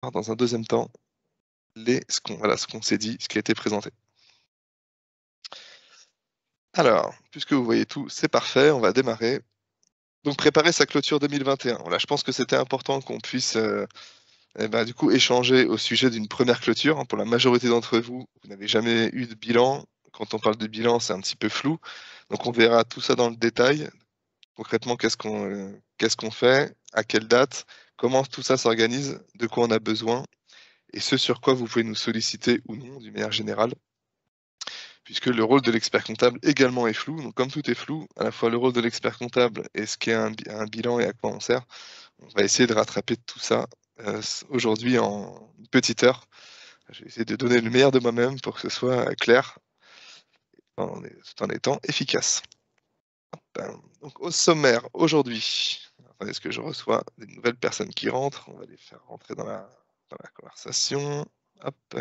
dans un deuxième temps ce qu'on s'est dit, ce qui a été présenté. Alors, puisque vous voyez tout, c'est parfait, on va démarrer. Donc préparer sa clôture 2021. Voilà, je pense que c'était important qu'on puisse, du coup échanger au sujet d'une première clôture, hein. Pour la majorité d'entre vous, vous n'avez jamais eu de bilan. Quand on parle de bilan, c'est un petit peu flou. Donc on verra tout ça dans le détail. Concrètement, qu'est-ce qu'on fait? À quelle date? Comment tout ça s'organise? De quoi on a besoin? Et ce sur quoi vous pouvez nous solliciter ou non, d'une manière générale. Puisque le rôle de l'expert comptable également est flou. Donc comme tout est flou, à la fois le rôle de l'expert comptable et ce qu'est un bilan et à quoi on sert, on va essayer de rattraper tout ça aujourd'hui en une petite heure. Je vais essayer de donner le meilleur de moi-même pour que ce soit clair tout en étant efficace. Donc au sommaire, aujourd'hui, attendez, est-ce que je reçois des nouvelles personnes qui rentrent? On va les faire rentrer dans la conversation. Hop.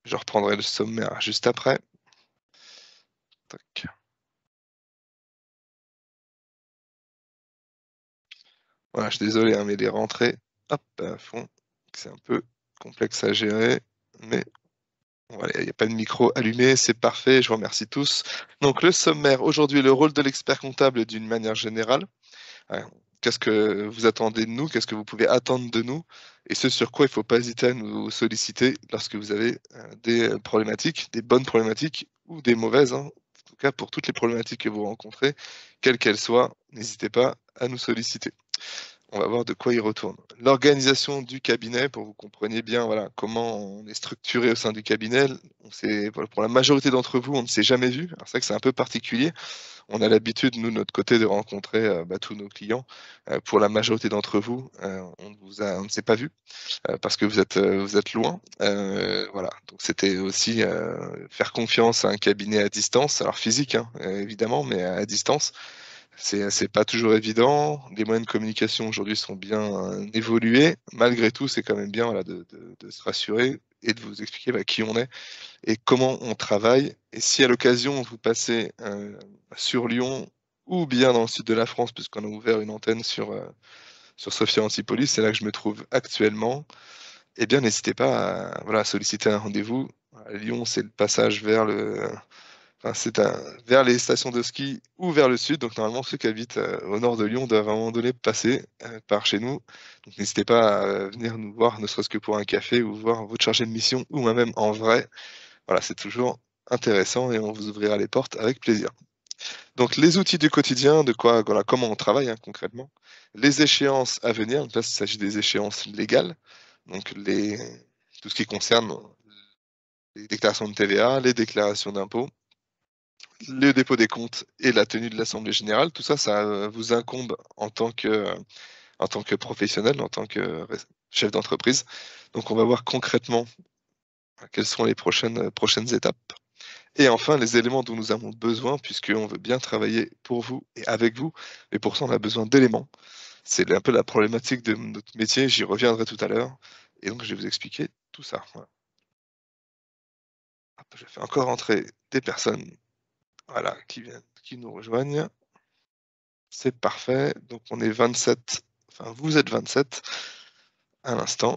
Je reprendrai le sommaire juste après. Tac. Voilà, je suis désolé, hein, mais les rentrées, hop, font que c'est un peu complexe à gérer, mais voilà, il n'y a pas de micro allumé, c'est parfait, je vous remercie tous. Donc le sommaire, aujourd'hui, le rôle de l'expert comptable d'une manière générale. Qu'est-ce que vous attendez de nous? Qu'est-ce que vous pouvez attendre de nous? Et ce sur quoi il ne faut pas hésiter à nous solliciter lorsque vous avez des problématiques, des bonnes problématiques ou des mauvaises, hein. En tout cas, pour toutes les problématiques que vous rencontrez, quelles qu'elles soient, n'hésitez pas à nous solliciter. On va voir de quoi il retourne. L'organisation du cabinet, pour que vous compreniez bien voilà, comment on est structuré au sein du cabinet. Pour la majorité d'entre vous, on ne s'est jamais vu. Alors c'est vrai que c'est un peu particulier. On a l'habitude, nous, de notre côté, de rencontrer tous nos clients. Pour la majorité d'entre vous, on ne s'est pas vu parce que vous êtes loin. Voilà. Donc c'était aussi faire confiance à un cabinet à distance, alors physique hein, évidemment, mais à distance. C'est pas toujours évident. Les moyens de communication aujourd'hui sont bien évolués. Malgré tout, c'est quand même bien voilà, de se rassurer et de vous expliquer qui on est et comment on travaille. Et si à l'occasion vous passez sur Lyon ou bien dans le sud de la France, puisqu'on a ouvert une antenne sur Sophia Antipolis, c'est là que je me trouve actuellement, eh bien n'hésitez pas à voilà, solliciter un rendez-vous. À Lyon, c'est le passage vers vers les stations de ski ou vers le sud. Donc normalement, ceux qui habitent au nord de Lyon doivent à un moment donné passer par chez nous. Donc n'hésitez pas à venir nous voir, ne serait-ce que pour un café ou voir votre chargé de mission ou moi-même en vrai. Voilà, c'est toujours intéressant et on vous ouvrira les portes avec plaisir. Donc les outils du quotidien, voilà, comment on travaille hein, concrètement. Les échéances à venir, donc là il s'agit des échéances légales, donc tout ce qui concerne les déclarations de TVA, les déclarations d'impôts, le dépôt des comptes et la tenue de l'assemblée générale. Tout ça, ça vous incombe en tant que professionnel, en tant que chef d'entreprise. Donc on va voir concrètement quelles sont les prochaines étapes. Et enfin, les éléments dont nous avons besoin, puisqu'on veut bien travailler pour vous et avec vous, mais pour ça, on a besoin d'éléments. C'est un peu la problématique de notre métier, j'y reviendrai tout à l'heure. Et donc, je vais vous expliquer tout ça. Voilà. Hop, je fais encore entrer des personnes voilà, qui nous rejoignent. C'est parfait. Donc, on est 27, enfin, vous êtes 27 à l'instant.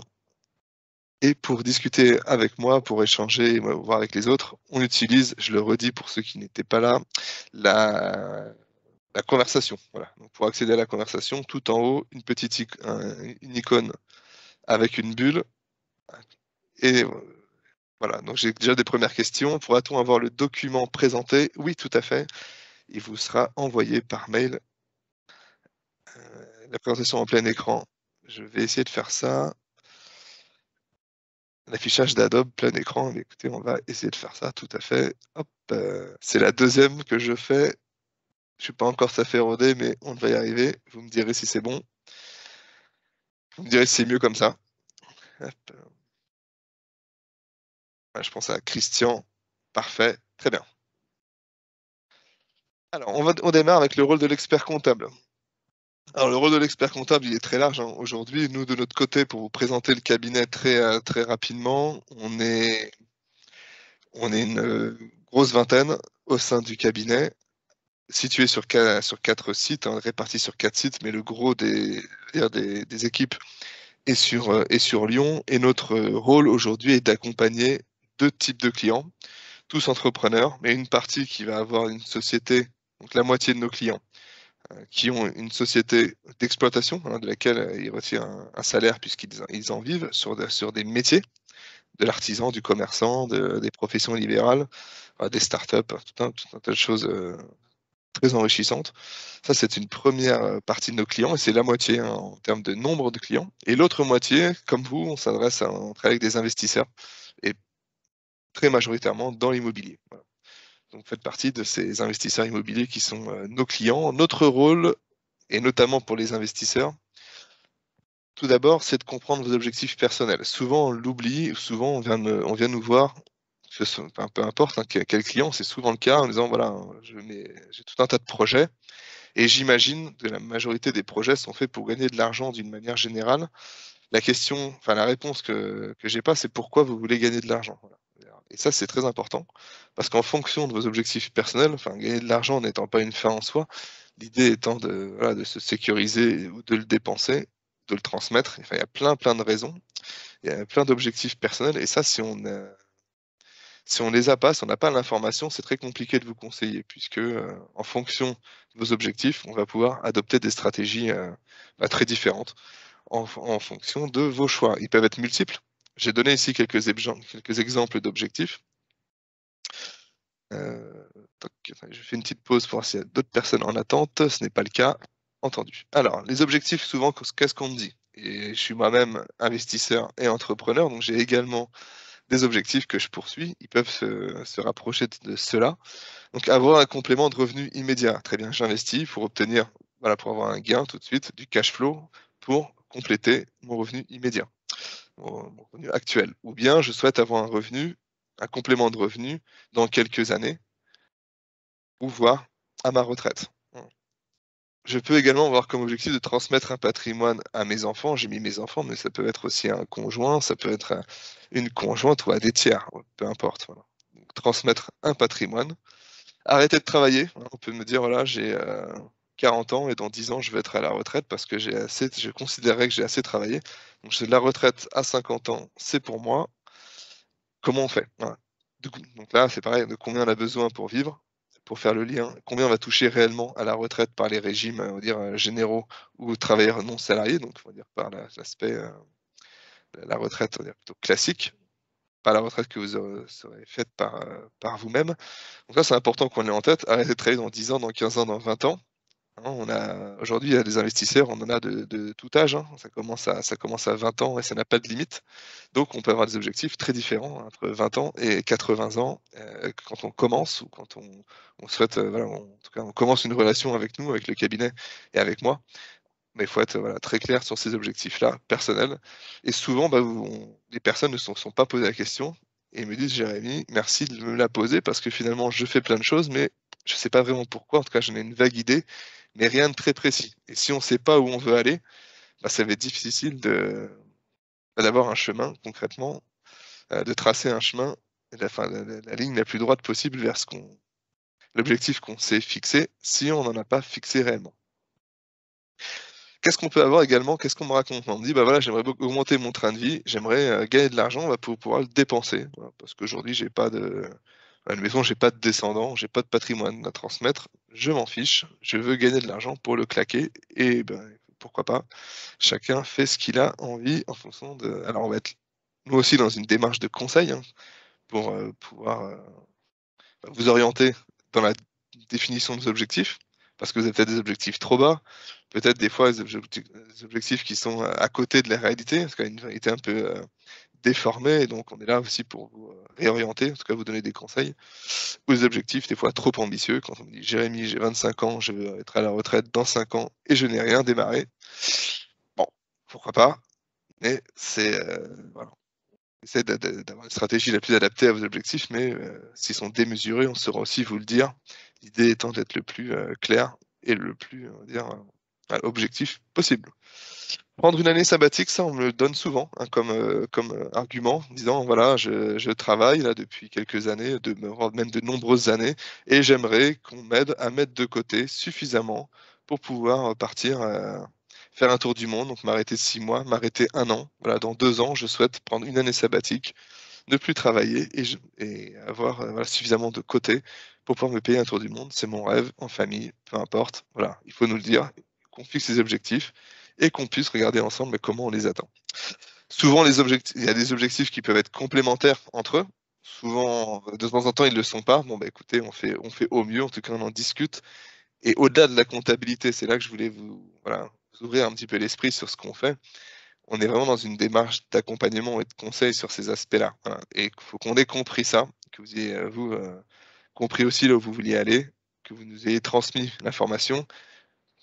Et pour discuter avec moi, pour échanger et voir avec les autres, on utilise, je le redis pour ceux qui n'étaient pas là, la conversation. Voilà. Donc pour accéder à la conversation, tout en haut, une icône avec une bulle. Et voilà, donc j'ai déjà des premières questions. Pourra-t-on avoir le document présenté? Oui, tout à fait. Il vous sera envoyé par mail. La présentation en plein écran. Je vais essayer de faire ça. L'affichage d'Adobe plein écran. Mais écoutez, on va essayer de faire ça, tout à fait. Hop, c'est la deuxième que je fais. Je suis pas encore ça fait rodé, mais on va y arriver. Vous me direz si c'est bon. Vous me direz si c'est mieux comme ça. Hop. Je pense à Christian. Parfait. Très bien. Alors, on démarre avec le rôle de l'expert comptable. Alors, le rôle de l'expert comptable, il est très large hein. Aujourd'hui. Nous, de notre côté, pour vous présenter le cabinet très rapidement, on est une grosse vingtaine au sein du cabinet. situé sur 4 sites, hein, répartis sur 4 sites, mais le gros des équipes est sur Lyon. Et notre rôle aujourd'hui est d'accompagner 2 types de clients, tous entrepreneurs, mais une partie qui va avoir une société, donc la moitié de nos clients, qui ont une société d'exploitation, hein, de laquelle ils retirent un salaire puisqu'ils en vivent sur des métiers, de l'artisan, du commerçant, des professions libérales, des startups, tout un tas de choses très enrichissantes. Ça, c'est une première partie de nos clients et c'est la moitié, hein, en termes de nombre de clients. Et l'autre moitié, comme vous, on travaille avec des investisseurs et très majoritairement dans l'immobilier. Voilà. Donc, faites partie de ces investisseurs immobiliers qui sont nos clients. Notre rôle, et notamment pour les investisseurs, tout d'abord, c'est de comprendre vos objectifs personnels. Souvent, on l'oublie, souvent, on vient nous voir, peu importe, hein, quel client, c'est souvent le cas, en disant voilà, j'ai tout un tas de projets, et j'imagine que la majorité des projets sont faits pour gagner de l'argent d'une manière générale. La réponse que j'ai pas, c'est pourquoi vous voulez gagner de l'argent. Voilà. Et ça, c'est très important, parce qu'en fonction de vos objectifs personnels, enfin, gagner de l'argent n'étant pas une fin en soi, l'idée étant de se sécuriser ou de le dépenser, de le transmettre. Enfin, il y a plein de raisons, il y a plein d'objectifs personnels, et ça, si on les a pas, si on n'a pas l'information, c'est très compliqué de vous conseiller, puisque en fonction de vos objectifs, on va pouvoir adopter des stratégies très différentes en fonction de vos choix. Ils peuvent être multiples. J'ai donné ici quelques exemples d'objectifs. Je fais une petite pause pour voir s'il y a d'autres personnes en attente. Ce n'est pas le cas. Entendu. Alors, les objectifs, souvent, qu'est-ce qu'on me dit? Et je suis moi-même investisseur et entrepreneur, donc j'ai également des objectifs que je poursuis. Ils peuvent se rapprocher de cela. Donc, avoir un complément de revenu immédiat. Très bien, j'investis pour obtenir, voilà, pour avoir un gain tout de suite, du cash flow pour compléter mon revenu immédiat, mon revenu actuel. Ou bien je souhaite avoir un complément de revenu dans quelques années, ou voire à ma retraite. Je peux également avoir comme objectif de transmettre un patrimoine à mes enfants. J'ai mis mes enfants, mais ça peut être aussi un conjoint, ça peut être une conjointe ou à des tiers, peu importe. Voilà. Donc, transmettre un patrimoine. Arrêter de travailler. On peut me dire, voilà, j'ai 40 ans et dans 10 ans, je vais être à la retraite parce que je considérerais que j'ai assez travaillé. Donc, j'ai de la retraite à 50 ans, c'est pour moi. Comment on fait? Voilà. Donc là, c'est pareil, de combien on a besoin pour vivre, pour faire le lien. Combien on va toucher réellement à la retraite par les régimes, on va dire, généraux ou travailleurs non salariés, donc on va dire par l'aspect, la retraite, on va dire plutôt classique, pas la retraite que vous serez faite par vous-même. Donc ça, c'est important qu'on l'ait en tête. Arrêtez de travailler dans 10 ans, dans 15 ans, dans 20 ans. Hein, aujourd'hui, il y a des investisseurs, on en a de tout âge, hein. Ça commence à 20 ans et ça n'a pas de limite. Donc on peut avoir des objectifs très différents entre 20 ans et 80 ans, quand on commence ou quand on souhaite, voilà, en tout cas, on commence une relation avec nous, avec le cabinet et avec moi. Mais il faut être, voilà, très clair sur ces objectifs-là, personnels. Et souvent, les personnes ne se sont pas posé la question et me disent: «Jérémy, merci de me la poser parce que finalement je fais plein de choses, mais je ne sais pas vraiment pourquoi. En tout cas, j'en ai une vague idée, mais rien de très précis». Et si on ne sait pas où on veut aller, ça va être difficile d'avoir un chemin concrètement, de tracer un chemin, la ligne la plus droite possible vers l'objectif qu'on s'est fixé, si on n'en a pas fixé réellement. Qu'est-ce qu'on peut avoir également? Qu'est-ce qu'on me raconte? On me dit: «Bah, voilà, j'aimerais beaucoup augmenter mon train de vie, j'aimerais, gagner de l'argent, pour pouvoir le dépenser». Voilà, parce qu'aujourd'hui admettons, j'ai pas de descendants, j'ai pas de patrimoine à transmettre, je m'en fiche, je veux gagner de l'argent pour le claquer et ben, pourquoi pas? Chacun fait ce qu'il a envie en fonction de alors on va être nous aussi dans une démarche de conseil, hein, pour, pouvoir, vous orienter dans la définition de vos objectifs, parce que vous avez peut-être des objectifs trop bas, peut-être des fois des objectifs qui sont à côté de la réalité, parce qu'il y a une réalité un peu déformée, et donc on est là aussi pour vous réorienter, en tout cas vous donner des conseils, ou des objectifs des fois trop ambitieux, quand on me dit: «Jérémy, j'ai 25 ans, je veux être à la retraite dans 5 ans et je n'ai rien démarré». Bon, pourquoi pas, mais voilà. Essayez d'avoir une stratégie la plus adaptée à vos objectifs, mais s'ils sont démesurés, on saura aussi vous le dire. L'idée étant d'être le plus clair et le plus, on va dire, objectif possible. Prendre une année sabbatique, ça, on me le donne souvent, hein, comme argument, en disant: «Voilà, je travaille là depuis quelques années, même de nombreuses années et j'aimerais qu'on m'aide à mettre de côté suffisamment pour pouvoir, partir, faire un tour du monde, donc m'arrêter 6 mois, m'arrêter 1 an. Voilà, dans 2 ans, je souhaite prendre une année sabbatique, ne plus travailler et avoir, voilà, suffisamment de côté pour pouvoir me payer un tour du monde. C'est mon rêve, en famille, peu importe. Voilà, il faut nous le dire, qu'on fixe les objectifs et qu'on puisse regarder ensemble, bah, comment on les atteint. Souvent il y a des objectifs qui peuvent être complémentaires entre eux. Souvent, de temps en temps, ils ne le sont pas. Bon, bah, écoutez, on fait au mieux, en tout cas, on en discute et au-delà de la comptabilité, c'est là que je voulais vous ouvrir un petit peu l'esprit sur ce qu'on fait. On est vraiment dans une démarche d'accompagnement et de conseil sur ces aspects-là, voilà, et il faut qu'on ait compris ça, que vous ayez, compris aussi là où vous vouliez aller, que vous nous ayez transmis l'information.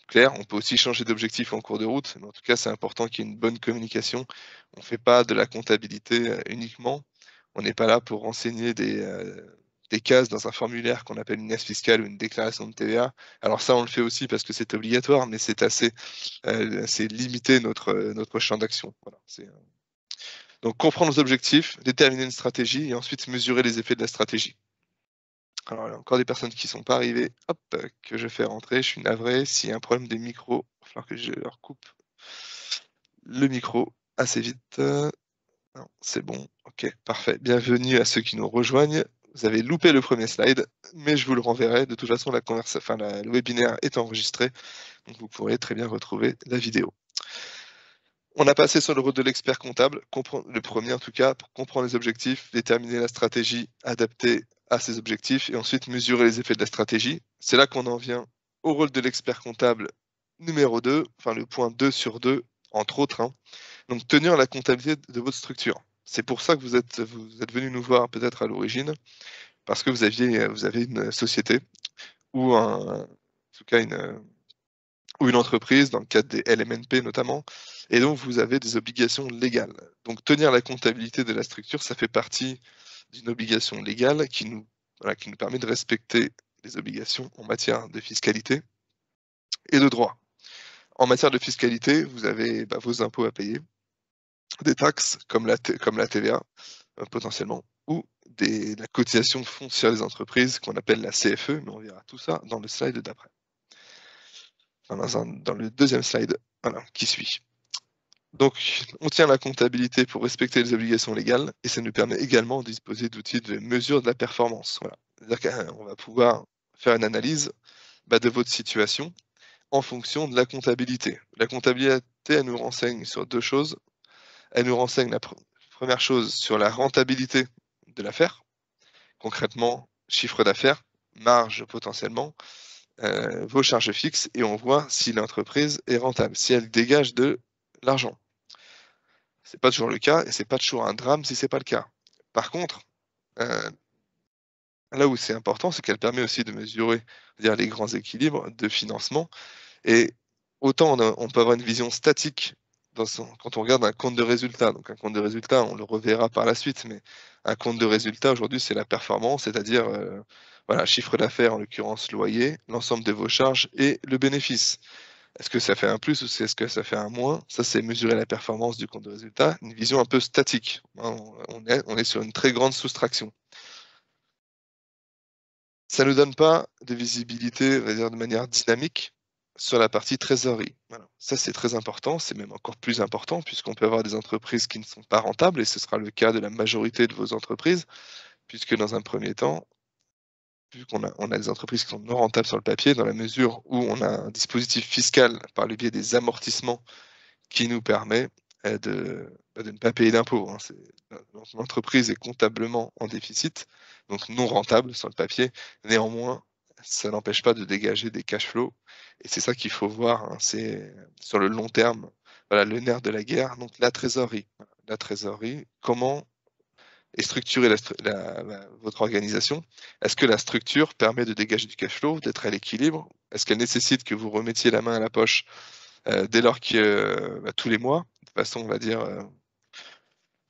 Claire, on peut aussi changer d'objectif en cours de route, mais en tout cas, c'est important qu'il y ait une bonne communication. On ne fait pas de la comptabilité, uniquement. On n'est pas là pour renseigner des cases dans un formulaire qu'on appelle une liasse fiscale ou une déclaration de TVA. Alors ça, on le fait aussi parce que c'est obligatoire, mais c'est limiter notre champ d'action. Voilà, donc comprendre nos objectifs, déterminer une stratégie et ensuite mesurer les effets de la stratégie. Alors, il y a encore des personnes qui sont pas arrivées, hop, que je fais rentrer. Je suis navré, s'il y a un problème des micros, il va falloir que je leur coupe le micro assez vite. Non, c'est bon, OK, parfait. Bienvenue à ceux qui nous rejoignent. Vous avez loupé le premier slide, mais je vous le renverrai. De toute façon, le webinaire est enregistré, donc vous pourrez très bien retrouver la vidéo. On a passé sur le rôle de l'expert comptable, le premier en tout cas, pour comprendre les objectifs, déterminer la stratégie adaptée à ces objectifs et ensuite mesurer les effets de la stratégie. C'est là qu'on en vient au rôle de l'expert comptable numéro 2, enfin le point 2 sur 2, entre autres, hein. Donc tenir la comptabilité de votre structure. C'est pour ça que vous êtes venu nous voir peut-être à l'origine, parce que vous avez une société ou en tout cas une entreprise dans le cadre des LMNP notamment, et donc vous avez des obligations légales. Donc tenir la comptabilité de la structure, ça fait partie d'une obligation légale qui nous permet de respecter les obligations en matière de fiscalité et de droit. En matière de fiscalité, vous avez, bah, vos impôts à payer, des taxes comme la TVA, potentiellement, ou la cotisation foncière des entreprises qu'on appelle la CFE, mais on verra tout ça dans le slide d'après. Enfin, dans le deuxième slide, voilà, qui suit. Donc, on tient la comptabilité pour respecter les obligations légales et ça nous permet également de disposer d'outils de mesure de la performance. Voilà. C'est-à-dire qu'on va pouvoir faire une analyse, bah, de votre situation en fonction de la comptabilité. La comptabilité, elle nous renseigne sur 2 choses. Elle nous renseigne première chose sur la rentabilité de l'affaire, concrètement chiffre d'affaires, marge potentiellement, vos charges fixes et on voit si l'entreprise est rentable, si elle dégage de l'argent. C'est pas toujours le cas et c'est pas toujours un drame si c'est pas le cas. Par contre, heu, là où c'est important, c'est qu'elle permet aussi de mesurer, dire les grands équilibres de financement et autant on peut avoir une vision statique quand on regarde un compte de résultat. Donc un compte de résultat, on le reverra par la suite, mais un compte de résultat aujourd'hui, c'est la performance, c'est-à-dire, voilà, chiffre d'affaires, en l'occurrence loyer, l'ensemble de vos charges et le bénéfice. Est-ce que ça fait un plus ou est-ce que ça fait un moins? Ça, c'est mesurer la performance du compte de résultat, une vision un peu statique, hein, on est sur une très grande soustraction. Ça ne nous donne pas de visibilité, on va dire de manière dynamique, sur la partie trésorerie. Voilà. Ça, c'est très important, c'est même encore plus important puisqu'on peut avoir des entreprises qui ne sont pas rentables et ce sera le cas de la majorité de vos entreprises, puisque dans un premier temps, vu qu'on a des entreprises qui sont non rentables sur le papier, dans la mesure où on a un dispositif fiscal par le biais des amortissements qui nous permet, de ne pas payer d'impôts, hein. L'entreprise est comptablement en déficit, donc non rentable sur le papier. Néanmoins, ça n'empêche pas de dégager des cash flows et c'est ça qu'il faut voir, hein, c'est sur le long terme, voilà, le nerf de la guerre, donc la trésorerie. La trésorerie, comment est structurée votre organisation? Est-ce que la structure permet de dégager du cash flow, d'être à l'équilibre? Est-ce qu'elle nécessite que vous remettiez la main à la poche dès lors que, bah, tous les mois, de façon, on va dire,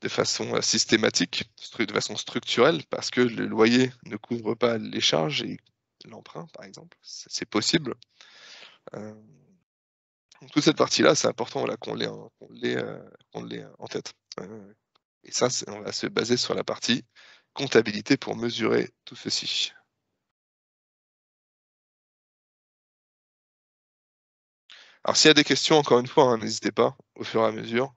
de façon, systématique, de façon structurelle, parce que le loyer ne couvre pas les charges et l'emprunt, par exemple, c'est possible. Heu, Donc toute cette partie-là, c'est important, voilà, qu'on l'ait en tête. Et ça, on va se baser sur la partie comptabilité pour mesurer tout ceci. Alors s'il y a des questions, encore une fois, hein, n'hésitez pas au fur et à mesure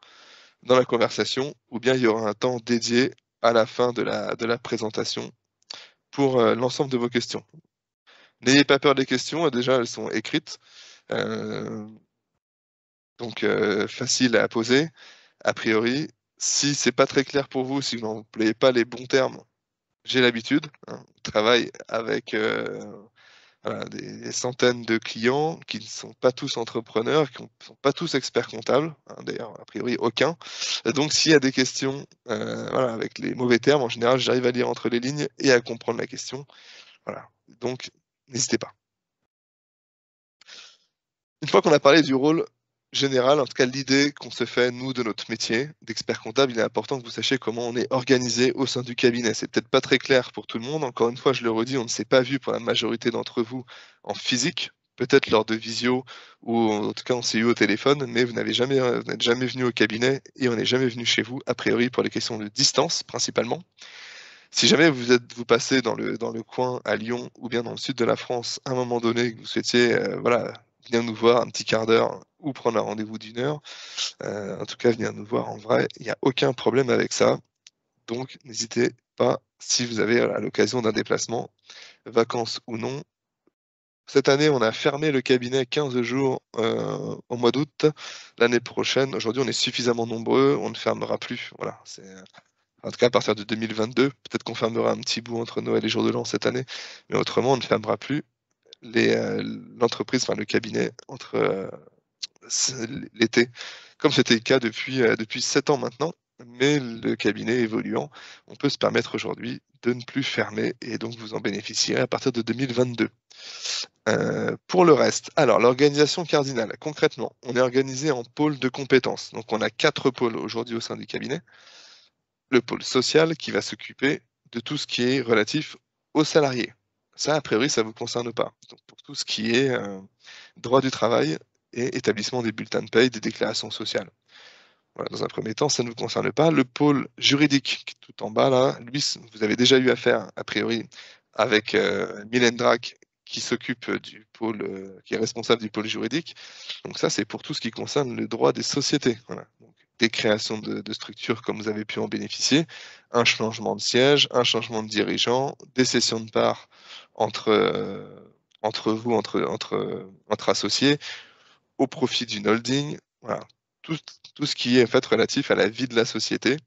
dans la conversation, ou bien il y aura un temps dédié à la fin de la présentation pour l'ensemble de vos questions. N'ayez pas peur des questions, déjà elles sont écrites, euh, donc facile à poser. A priori, si c'est pas très clair pour vous, si vous n'employez pas les bons termes, j'ai l'habitude, hein, on travaille avec voilà, des centaines de clients qui ne sont pas tous entrepreneurs, qui ne sont pas tous experts comptables, hein, d'ailleurs, a priori aucun. Donc s'il y a des questions voilà, avec les mauvais termes, en général, j'arrive à lire entre les lignes et à comprendre la question. Voilà. Donc n'hésitez pas. Une fois qu'on a parlé du rôle général, en tout cas l'idée qu'on se fait, nous, de notre métier d'expert comptable, il est important que vous sachiez comment on est organisé au sein du cabinet. C'est peut-être pas très clair pour tout le monde. Encore une fois, je le redis, on ne s'est pas vu pour la majorité d'entre vous en physique, peut-être lors de visio ou en tout cas on s'est eu au téléphone, mais vous n'êtes jamais venu au cabinet et on n'est jamais venu chez vous, a priori pour les questions de distance principalement. Si jamais vous passez dans le coin à Lyon ou bien dans le sud de la France, à un moment donné, que vous souhaitiez voilà, venir nous voir un petit quart d'heure ou prendre un rendez-vous d'une heure, en tout cas venir nous voir en vrai, il n'y a aucun problème avec ça. Donc n'hésitez pas si vous avez à l'occasion d'un déplacement, vacances ou non. Cette année, on a fermé le cabinet 15 jours au mois d'août. L'année prochaine, aujourd'hui, on est suffisamment nombreux, on ne fermera plus. Voilà, en tout cas, à partir de 2022, peut-être qu'on fermera un petit bout entre Noël et Jour de l'An cette année, mais autrement, on ne fermera plus l'entreprise, enfin le cabinet, entre l'été, comme c'était le cas depuis 7 ans maintenant. Mais le cabinet évoluant, on peut se permettre aujourd'hui de ne plus fermer et donc vous en bénéficierez à partir de 2022. Pour le reste, alors l'organisation cardinale, concrètement, on est organisé en pôles de compétences. Donc on a 4 pôles aujourd'hui au sein du cabinet. Le pôle social qui va s'occuper de tout ce qui est relatif aux salariés. Ça, a priori, ça ne vous concerne pas. Donc, pour tout ce qui est droit du travail et établissement des bulletins de paye, des déclarations sociales. Voilà, dans un premier temps, ça ne vous concerne pas. Le pôle juridique, qui est tout en bas là, lui, vous avez déjà eu affaire, a priori, avec Mylène Drac, qui s'occupe du pôle, qui est responsable du pôle juridique. Donc ça, c'est pour tout ce qui concerne le droit des sociétés. Voilà. Donc, des créations de structures comme vous avez pu en bénéficier, un changement de siège, un changement de dirigeant, des cessions de parts entre, entre vous, entre associés, au profit d'une holding. Voilà. Tout, tout ce qui est en fait relatif à la vie de la société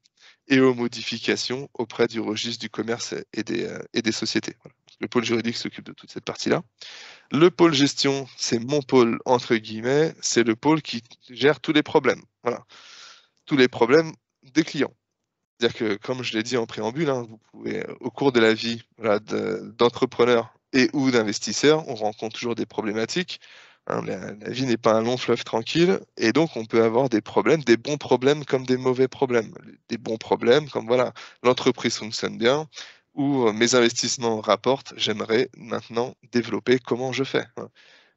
et aux modifications auprès du registre du commerce et des sociétés. Voilà. Le pôle juridique s'occupe de toute cette partie-là. Le pôle gestion, c'est mon pôle, entre guillemets, c'est le pôle qui gère tous les problèmes. Voilà. Tous les problèmes des clients. C'est-à-dire que, comme je l'ai dit en préambule, hein, vous pouvez, au cours de la vie voilà, d'entrepreneur et ou d'investisseur, on rencontre toujours des problématiques. Hein, la vie n'est pas un long fleuve tranquille, et donc on peut avoir des problèmes, des bons problèmes comme des mauvais problèmes. Des bons problèmes comme voilà, l'entreprise fonctionne bien, ou mes investissements rapportent, j'aimerais maintenant développer comment je fais. Hein.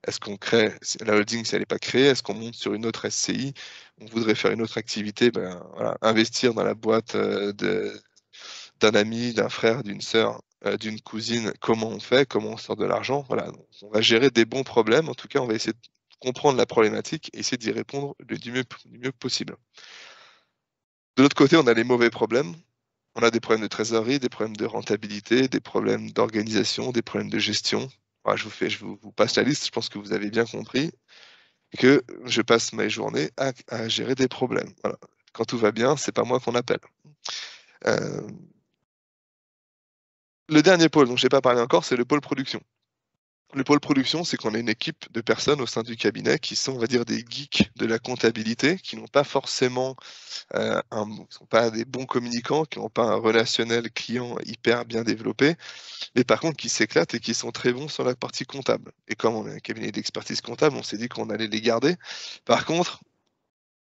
Est-ce qu'on crée la holding si elle n'est pas créée? Est-ce qu'on monte sur une autre SCI? On voudrait faire une autre activité, ben, voilà, investir dans la boîte d'un ami, d'un frère, d'une sœur, d'une cousine. Comment on fait? Comment on sort de l'argent? Voilà, donc, on va gérer des bons problèmes. En tout cas, on va essayer de comprendre la problématique et essayer d'y répondre du mieux possible. De l'autre côté, on a les mauvais problèmes. On a des problèmes de trésorerie, des problèmes de rentabilité, des problèmes d'organisation, des problèmes de gestion. Voilà, je vous passe la liste, je pense que vous avez bien compris que je passe mes journées à gérer des problèmes. Voilà. Quand tout va bien, c'est pas moi qu'on appelle. Euh, le dernier pôle dont je n'ai pas parlé encore, c'est le pôle production. Le pôle production, c'est qu'on a une équipe de personnes au sein du cabinet qui sont, on va dire, des geeks de la comptabilité, qui n'ont pas forcément sont pas des bons communicants, qui n'ont pas un relationnel client hyper bien développé, mais par contre qui s'éclatent et qui sont très bons sur la partie comptable. Et comme on est un cabinet d'expertise comptable, on s'est dit qu'on allait les garder. Par contre,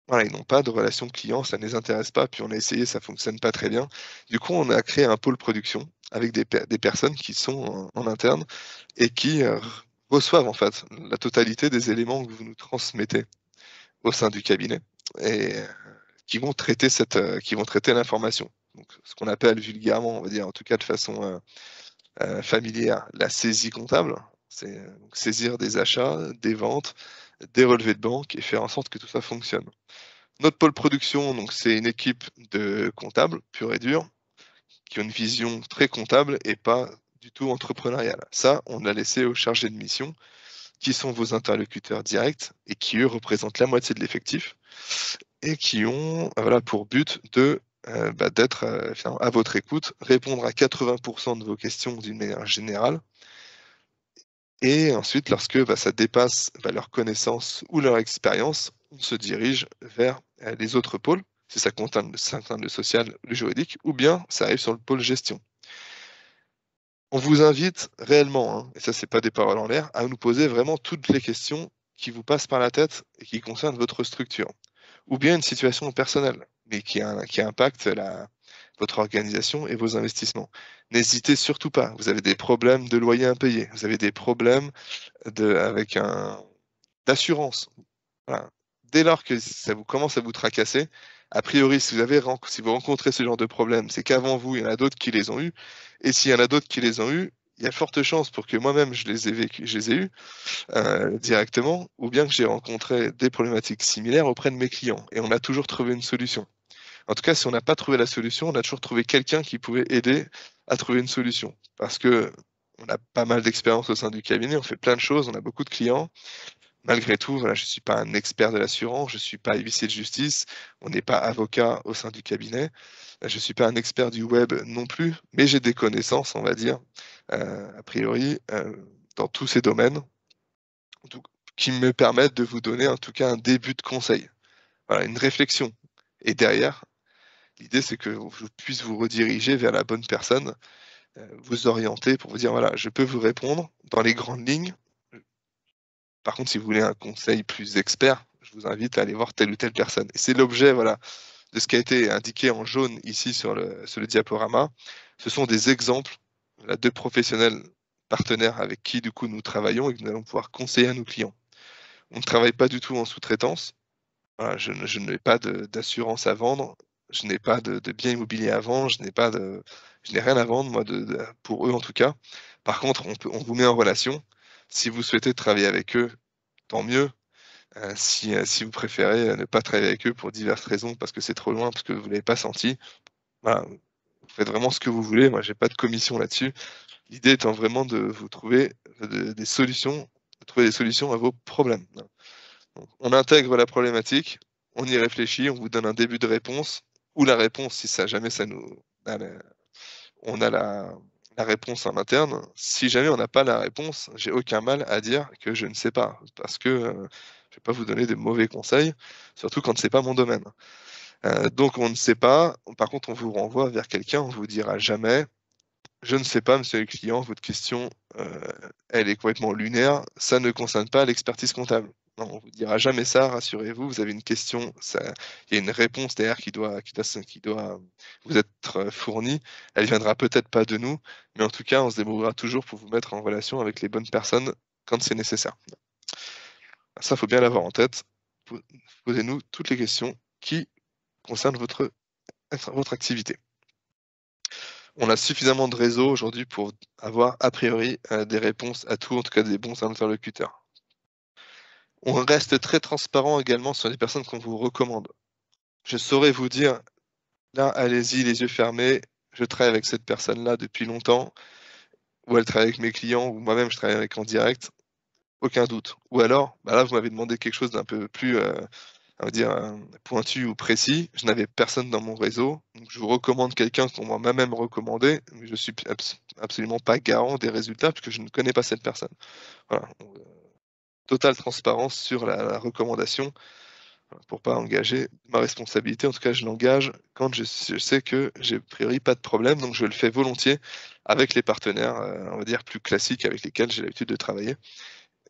voilà, ils n'ont pas de relation client, ça ne les intéresse pas, puis on a essayé, ça fonctionne pas très bien. Du coup, on a créé un pôle production avec des personnes qui sont en interne et qui reçoivent en fait la totalité des éléments que vous nous transmettez. au sein du cabinet et qui vont traiter l'information. Donc, ce qu'on appelle vulgairement, on va dire, en tout cas de façon familière, la saisie comptable. C'est donc saisir des achats, des ventes, des relevés de banque et faire en sorte que tout ça fonctionne. Notre pôle production, donc c'est une équipe de comptables pure et dure, qui ont une vision très comptable et pas du tout entrepreneuriale. Ça, on l'a laissé aux chargés de mission, qui sont vos interlocuteurs directs et qui, eux, représentent la moitié de l'effectif et qui ont voilà, pour but d'être à votre écoute, répondre à 80% de vos questions d'une manière générale. Et ensuite, lorsque ça dépasse leur connaissance ou leur expérience, on se dirige vers les autres pôles, si ça concerne le social, le juridique, ou bien ça arrive sur le pôle gestion. On vous invite réellement, et ça c'est pas des paroles en l'air, à nous poser vraiment toutes les questions qui vous passent par la tête et qui concernent votre structure. Ou bien une situation personnelle, mais qui impacte votre organisation et vos investissements. N'hésitez surtout pas. Vous avez des problèmes de loyer impayé, vous avez des problèmes d'assurance. Voilà. Dès lors que ça vous commence à vous tracasser, a priori, si vous rencontrez ce genre de problème, c'est qu'avant vous, il y en a d'autres qui les ont eus. Et s'il y en a d'autres qui les ont eus, il y a forte chance pour que moi-même je les ai eus directement, ou bien que j'ai rencontré des problématiques similaires auprès de mes clients. Et on a toujours trouvé une solution. En tout cas, si on n'a pas trouvé la solution, on a toujours trouvé quelqu'un qui pouvait aider à trouver une solution. Parce que on a pas mal d'expérience au sein du cabinet, on fait plein de choses, on a beaucoup de clients. Malgré tout, voilà, je ne suis pas un expert de l'assurance, je ne suis pas huissier de justice, on n'est pas avocat au sein du cabinet, je ne suis pas un expert du web non plus, mais j'ai des connaissances, on va dire, a priori, dans tous ces domaines, donc, qui me permettent de vous donner en tout cas un début de conseil, voilà, une réflexion. Et derrière, l'idée c'est que je puisse vous rediriger vers la bonne personne, vous orienter pour vous dire, voilà, je peux vous répondre dans les grandes lignes. Par contre, si vous voulez un conseil plus expert, je vous invite à aller voir telle ou telle personne. Et c'est l'objet, voilà, de ce qui a été indiqué en jaune ici sur le diaporama. Ce sont des exemples de professionnels partenaires avec qui, du coup, nous travaillons et que nous allons pouvoir conseiller à nos clients. On ne travaille pas du tout en sous-traitance. Voilà, je n'ai pas d'assurance à vendre. Je n'ai pas de biens immobiliers à vendre. Je n'ai rien à vendre, moi, pour eux en tout cas. Par contre, on vous met en relation. Si vous souhaitez travailler avec eux, tant mieux. Si vous préférez ne pas travailler avec eux pour diverses raisons, parce que c'est trop loin, parce que vous ne l'avez pas senti, voilà, vous faites vraiment ce que vous voulez. Moi, j'ai pas de commission là-dessus. L'idée étant vraiment de vous trouver des solutions, de trouver des solutions à vos problèmes. Donc, on intègre la problématique, on y réfléchit, on vous donne un début de réponse, ou la réponse, si ça jamais ça nous, on a la réponse en interne. Si jamais on n'a pas la réponse, j'ai aucun mal à dire que je ne sais pas, parce que je ne vais pas vous donner de mauvais conseils, surtout quand ce n'est pas mon domaine. Donc on ne sait pas, par contre on vous renvoie vers quelqu'un, on vous dira jamais, je ne sais pas, monsieur le client, votre question, elle est complètement lunaire, ça ne concerne pas l'expertise comptable. Non, on vous dira jamais ça, rassurez-vous, vous avez une question, il y a une réponse derrière qui doit vous être fournie. Elle viendra peut-être pas de nous, mais en tout cas, on se débrouillera toujours pour vous mettre en relation avec les bonnes personnes quand c'est nécessaire. Ça, il faut bien l'avoir en tête. Posez-nous toutes les questions qui concernent votre activité. On a suffisamment de réseaux aujourd'hui pour avoir a priori des réponses à tout, en tout cas des bons interlocuteurs. On reste très transparent également sur les personnes qu'on vous recommande. Je saurais vous dire, là, allez-y, les yeux fermés, je travaille avec cette personne-là depuis longtemps, ou elle travaille avec mes clients, ou moi-même je travaille avec en direct, aucun doute. Ou alors, là, vous m'avez demandé quelque chose d'un peu plus, on va dire, pointu ou précis. Je n'avais personne dans mon réseau, donc je vous recommande quelqu'un qu'on m'a moi-même recommandé, mais je suis absolument pas garant des résultats puisque je ne connais pas cette personne. Voilà. Totale transparence sur la recommandation pour pas engager ma responsabilité. En tout cas, je l'engage quand je sais que j'ai a priori pas de problème, donc je le fais volontiers avec les partenaires, on va dire plus classiques avec lesquels j'ai l'habitude de travailler.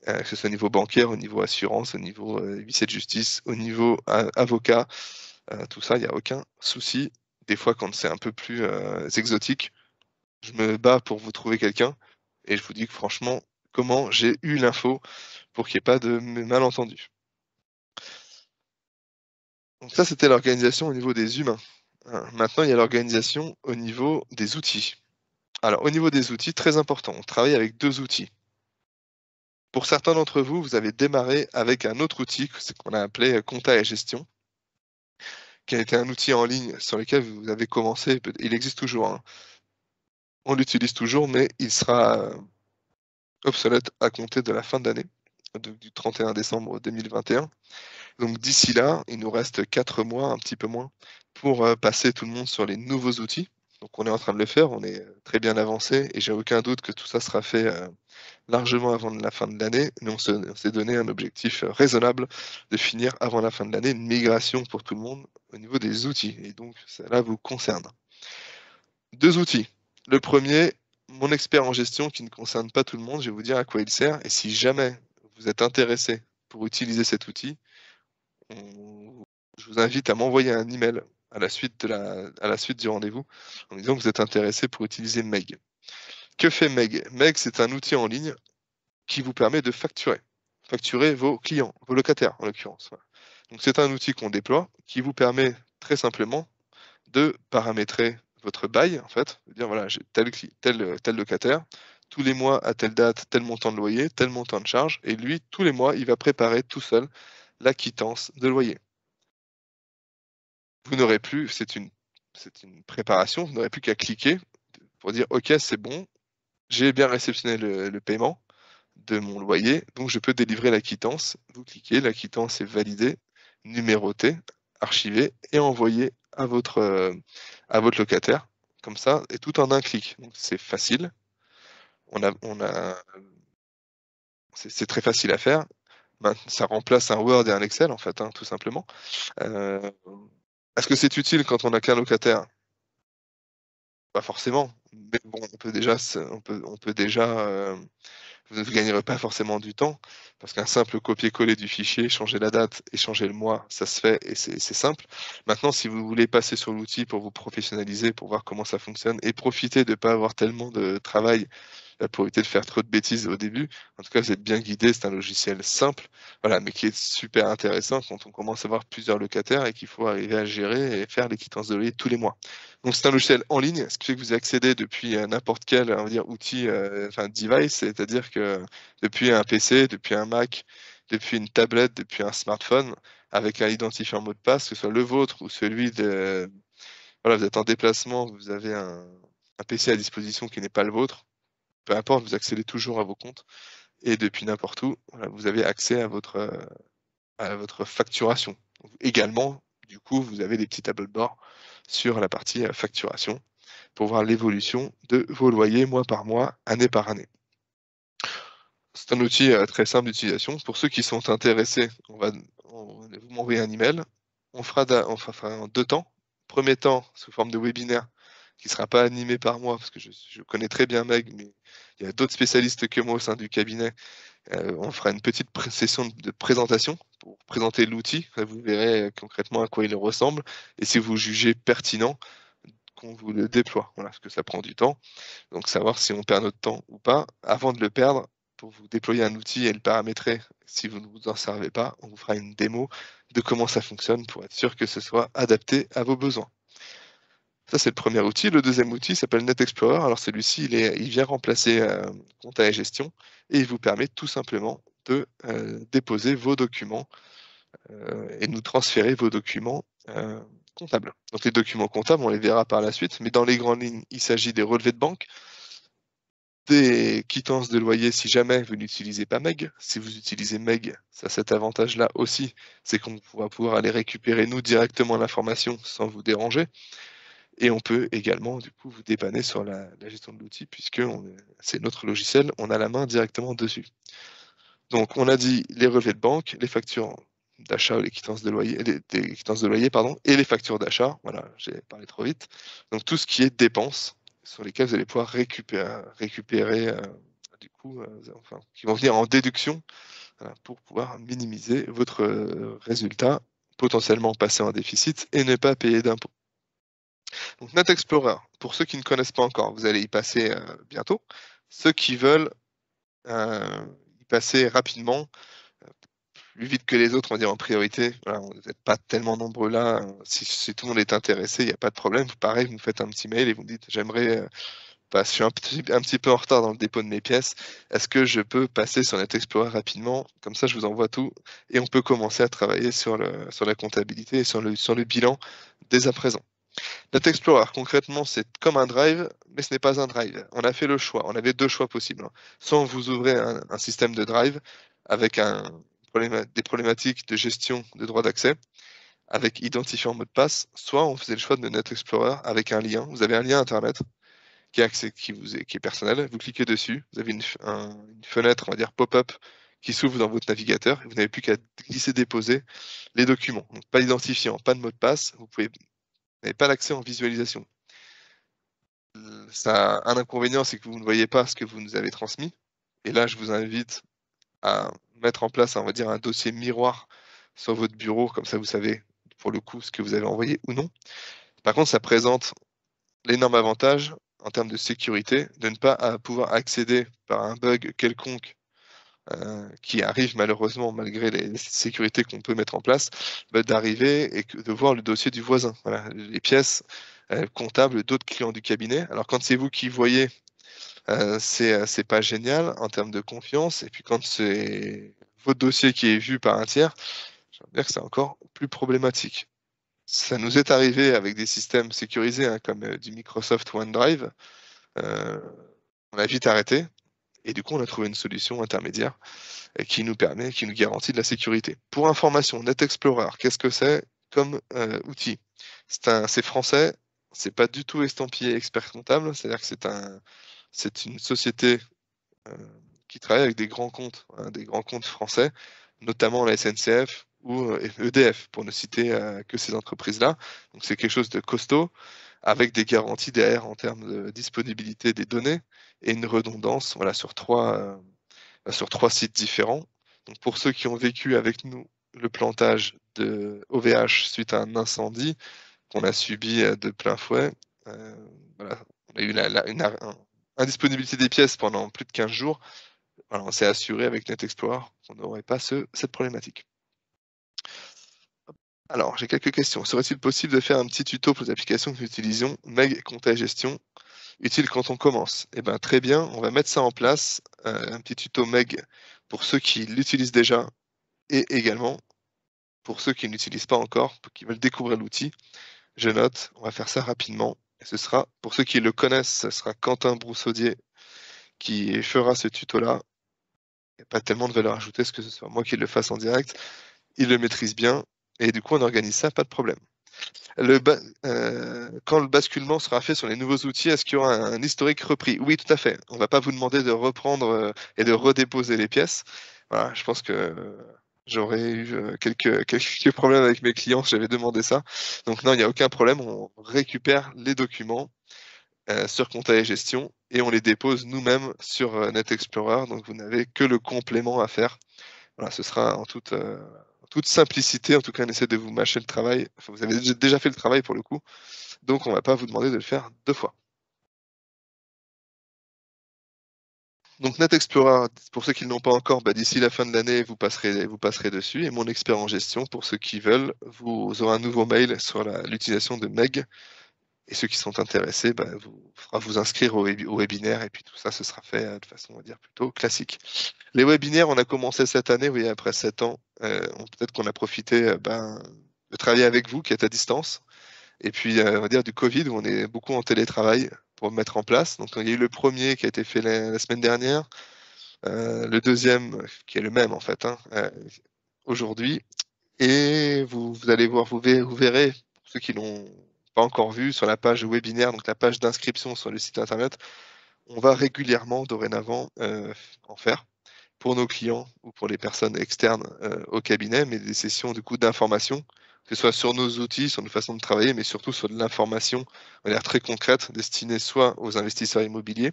Que ce soit au niveau bancaire, au niveau assurance, au niveau huissier de justice, au niveau avocat, tout ça, il n'y a aucun souci. Des fois, quand c'est un peu plus exotique, je me bats pour vous trouver quelqu'un et je vous dis que franchement, comment j'ai eu l'info pour qu'il n'y ait pas de malentendu. Donc ça, c'était l'organisation au niveau des humains. Maintenant, il y a l'organisation au niveau des outils. Alors, au niveau des outils, très important, on travaille avec 2 outils. Pour certains d'entre vous, vous avez démarré avec un autre outil, c'est qu'on a appelé compta et gestion, qui a été un outil en ligne sur lequel vous avez commencé, il existe toujours, hein. On l'utilise toujours, mais il sera obsolète à compter de la fin de l'année, du 31 décembre 2021. Donc d'ici là, il nous reste 4 mois, un petit peu moins, pour passer tout le monde sur les nouveaux outils. Donc on est en train de le faire, on est très bien avancé et j'ai aucun doute que tout ça sera fait largement avant la fin de l'année. Mais on s'est donné un objectif raisonnable de finir avant la fin de l'année une migration pour tout le monde au niveau des outils. Et donc cela vous concerne. 2 outils. Le premier, mon expert en gestion qui ne concerne pas tout le monde, je vais vous dire à quoi il sert. Et si jamais vous êtes intéressé pour utiliser cet outil, je vous invite à m'envoyer un email à la suite du rendez-vous en me disant que vous êtes intéressé pour utiliser Meg. Que fait Meg? Meg, c'est un outil en ligne qui vous permet de facturer vos clients, vos locataires en l'occurrence. Voilà. Donc c'est un outil qu'on déploie qui vous permet très simplement de paramétrer votre bail, en fait, de dire voilà, j'ai tel locataire, tous les mois à telle date, tel montant de loyer, tel montant de charge, et lui, tous les mois, il va préparer tout seul la quittance de loyer. Vous n'aurez plus, c'est une préparation, vous n'aurez plus qu'à cliquer pour dire OK, c'est bon, j'ai bien réceptionné le paiement de mon loyer, donc je peux délivrer la quittance. Vous cliquez, la quittance est validée, numérotée, archivée et envoyée à votre locataire, comme ça, et tout en un clic. Donc c'est facile. C'est très facile à faire. Ça remplace un Word et un Excel, en fait, hein, tout simplement. Est-ce que c'est utile quand on n'a qu'un locataire? Pas forcément, mais bon, on peut déjà, vous ne gagnerez pas forcément du temps, parce qu'un simple copier-coller du fichier, changer la date et changer le mois, ça se fait et c'est simple. Maintenant, si vous voulez passer sur l'outil pour vous professionnaliser, pour voir comment ça fonctionne et profiter de ne pas avoir tellement de travail pour éviter de faire trop de bêtises au début. En tout cas, vous êtes bien guidé, c'est un logiciel simple, voilà, mais qui est super intéressant quand on commence à avoir plusieurs locataires et qu'il faut arriver à gérer et faire les quittances de loyer tous les mois. Donc c'est un logiciel en ligne, ce qui fait que vous accédez depuis n'importe quel, on va dire, outil, enfin device, c'est-à-dire que depuis un PC, depuis un Mac, depuis une tablette, depuis un smartphone, avec un identifiant mot de passe, que ce soit le vôtre ou celui de, voilà, vous êtes en déplacement, vous avez un PC à disposition qui n'est pas le vôtre, peu importe, vous accédez toujours à vos comptes et depuis n'importe où, voilà, vous avez accès à votre facturation. Également, du coup, vous avez des petits tableaux de bord sur la partie facturation pour voir l'évolution de vos loyers mois par mois, année par année. C'est un outil très simple d'utilisation. Pour ceux qui sont intéressés, vous m'envoyez un email. On fera en 2 temps. Premier temps, sous forme de webinaire, qui ne sera pas animé par moi, parce que je connais très bien Meg, mais il y a d'autres spécialistes que moi au sein du cabinet. On fera une petite session de présentation pour présenter l'outil. Vous verrez concrètement à quoi il ressemble et si vous jugez pertinent qu'on vous le déploie. Voilà, parce que ça prend du temps. Donc savoir si on perd notre temps ou pas. Avant de le perdre, pour vous déployer un outil et le paramétrer, si vous ne vous en servez pas, on vous fera une démo de comment ça fonctionne pour être sûr que ce soit adapté à vos besoins. Ça, c'est le premier outil. Le deuxième outil s'appelle Net Explorer. Alors celui-ci, il vient remplacer compta et gestion et il vous permet tout simplement de déposer vos documents et de nous transférer vos documents comptables. Donc les documents comptables, on les verra par la suite, mais dans les grandes lignes, il s'agit des relevés de banque, des quittances de loyer si jamais vous n'utilisez pas Meg. Si vous utilisez Meg, ça a cet avantage-là aussi, c'est qu'on va pouvoir aller récupérer nous directement l'information sans vous déranger. Et on peut également du coup vous dépanner sur la gestion de l'outil puisque c'est notre logiciel, on a la main directement dessus. Donc on a dit les relevés de banque, les factures d'achat ou les quittances de loyer, des quittances de loyer, pardon, et les factures d'achat. Voilà, j'ai parlé trop vite. Donc tout ce qui est dépenses sur lesquelles vous allez pouvoir récupérer du coup, enfin, qui vont venir en déduction, voilà, pour pouvoir minimiser votre résultat, potentiellement passer en déficit et ne pas payer d'impôts. Donc Net Explorer, pour ceux qui ne connaissent pas encore, vous allez y passer bientôt. Ceux qui veulent y passer rapidement, plus vite que les autres, on va dire en priorité. Voilà, vous n'êtes pas tellement nombreux là. Si tout le monde est intéressé, il n'y a pas de problème. Pareil, vous me faites un petit mail et vous me dites j'aimerais, je suis un petit peu en retard dans le dépôt de mes pièces. Est-ce que je peux passer sur Net Explorer rapidement? Comme ça, je vous envoie tout et on peut commencer à travailler sur la comptabilité et sur le bilan dès à présent. Net Explorer, concrètement, c'est comme un drive, mais ce n'est pas un drive. On a fait le choix. On avait deux choix possibles, hein. Soit vous ouvrez un système de drive avec des problématiques de gestion de droit d'accès, avec identifiant mot de passe, soit on faisait le choix de Net Explorer avec un lien. Vous avez un lien Internet qui est personnel. Vous cliquez dessus, vous avez une fenêtre, on va dire pop-up, qui s'ouvre dans votre navigateur. Et vous n'avez plus qu'à glisser-déposer les documents. Donc pas d'identifiant, pas de mot de passe. Vous n'avez pas l'accès en visualisation. Ça a un inconvénient, c'est que vous ne voyez pas ce que vous nous avez transmis. Et là, je vous invite à mettre en place, on va dire, un dossier miroir sur votre bureau, comme ça vous savez pour le coup ce que vous avez envoyé ou non. Par contre, ça présente l'énorme avantage en termes de sécurité de ne pas pouvoir accéder par un bug quelconque qui arrive malheureusement malgré les sécurités qu'on peut mettre en place, d'arriver et de voir le dossier du voisin. Voilà, les pièces comptables d'autres clients du cabinet. Alors quand c'est vous qui voyez, c'est pas génial en termes de confiance. Et puis quand c'est votre dossier qui est vu par un tiers, je veux dire que c'est encore plus problématique. Ça nous est arrivé avec des systèmes sécurisés hein, comme du Microsoft OneDrive. On a vite arrêté et du coup on a trouvé une solution intermédiaire qui nous garantit de la sécurité. Pour information, Net Explorer, qu'est-ce que c'est comme outil? C'est français, c'est pas du tout estampillé expert comptable, c'est-à-dire que c'est une société qui travaille avec des grands comptes, hein, des grands comptes français, notamment la SNCF ou EDF, pour ne citer que ces entreprises-là. Donc c'est quelque chose de costaud, avec des garanties derrière en termes de disponibilité des données et une redondance voilà, sur trois sites différents. Donc pour ceux qui ont vécu avec nous le plantage de OVH suite à un incendie qu'on a subi de plein fouet, voilà, on a eu une indisponibilité des pièces pendant plus de 15 jours. Voilà, on s'est assuré avec Net Explorer qu'on n'aurait pas cette problématique. Alors, j'ai quelques questions. Serait-il possible de faire un petit tuto pour les applications que nous utilisons, Meg, compta et gestion, utile quand on commence? Eh bien, très bien, on va mettre ça en place, un petit tuto Meg pour ceux qui l'utilisent déjà et également pour ceux qui ne l'utilisent pas encore, qui veulent découvrir l'outil. Je note, on va faire ça rapidement. Et ce sera, pour ceux qui le connaissent, ce sera Quentin Broussaudier qui fera ce tuto-là. Il n'y a pas tellement de valeur ajoutée, ce que ce soit moi qui le fasse en direct. Il le maîtrise bien et du coup, on organise ça, pas de problème. Quand le basculement sera fait sur les nouveaux outils, est-ce qu'il y aura un historique repris? Oui, tout à fait. On ne va pas vous demander de reprendre et de redéposer les pièces. Voilà, je pense que j'aurais eu quelques problèmes avec mes clients si j'avais demandé ça. Donc non, il n'y a aucun problème. On récupère les documents sur compta et gestion et on les dépose nous-mêmes sur Net Explorer. Donc vous n'avez que le complément à faire. Voilà, ce sera en toute simplicité. En tout cas, on essaie de vous mâcher le travail. Enfin, vous avez déjà fait le travail pour le coup. Donc, on ne va pas vous demander de le faire deux fois. Donc, Net Explorer, pour ceux qui ne l'ont pas encore, d'ici la fin de l'année, vous passerez dessus. Et mon expert en gestion, pour ceux qui veulent, vous aurez un nouveau mail sur l'utilisation de Meg. Et ceux qui sont intéressés, faudra vous inscrire au webinaire. Et puis tout ça, ce sera fait de façon, on va dire, plutôt classique. Les webinaires, on a commencé cette année, vous voyez, après 7 ans. Peut-être qu'on a profité de travailler avec vous qui êtes à distance. Et puis, on va dire du Covid, où on est beaucoup en télétravail pour le mettre en place. Donc, il y a eu le premier qui a été fait la semaine dernière, le deuxième, qui est le même en fait, hein, aujourd'hui. Et vous allez voir, vous verrez, pour ceux qui l'ont pas encore vu, sur la page webinaire, donc la page d'inscription sur le site internet, on va régulièrement, dorénavant, en faire pour nos clients ou pour les personnes externes au cabinet, mais des sessions du coup d'information, que ce soit sur nos outils, sur nos façons de travailler, mais surtout sur de l'information, on va dire très concrète, destinée soit aux investisseurs immobiliers,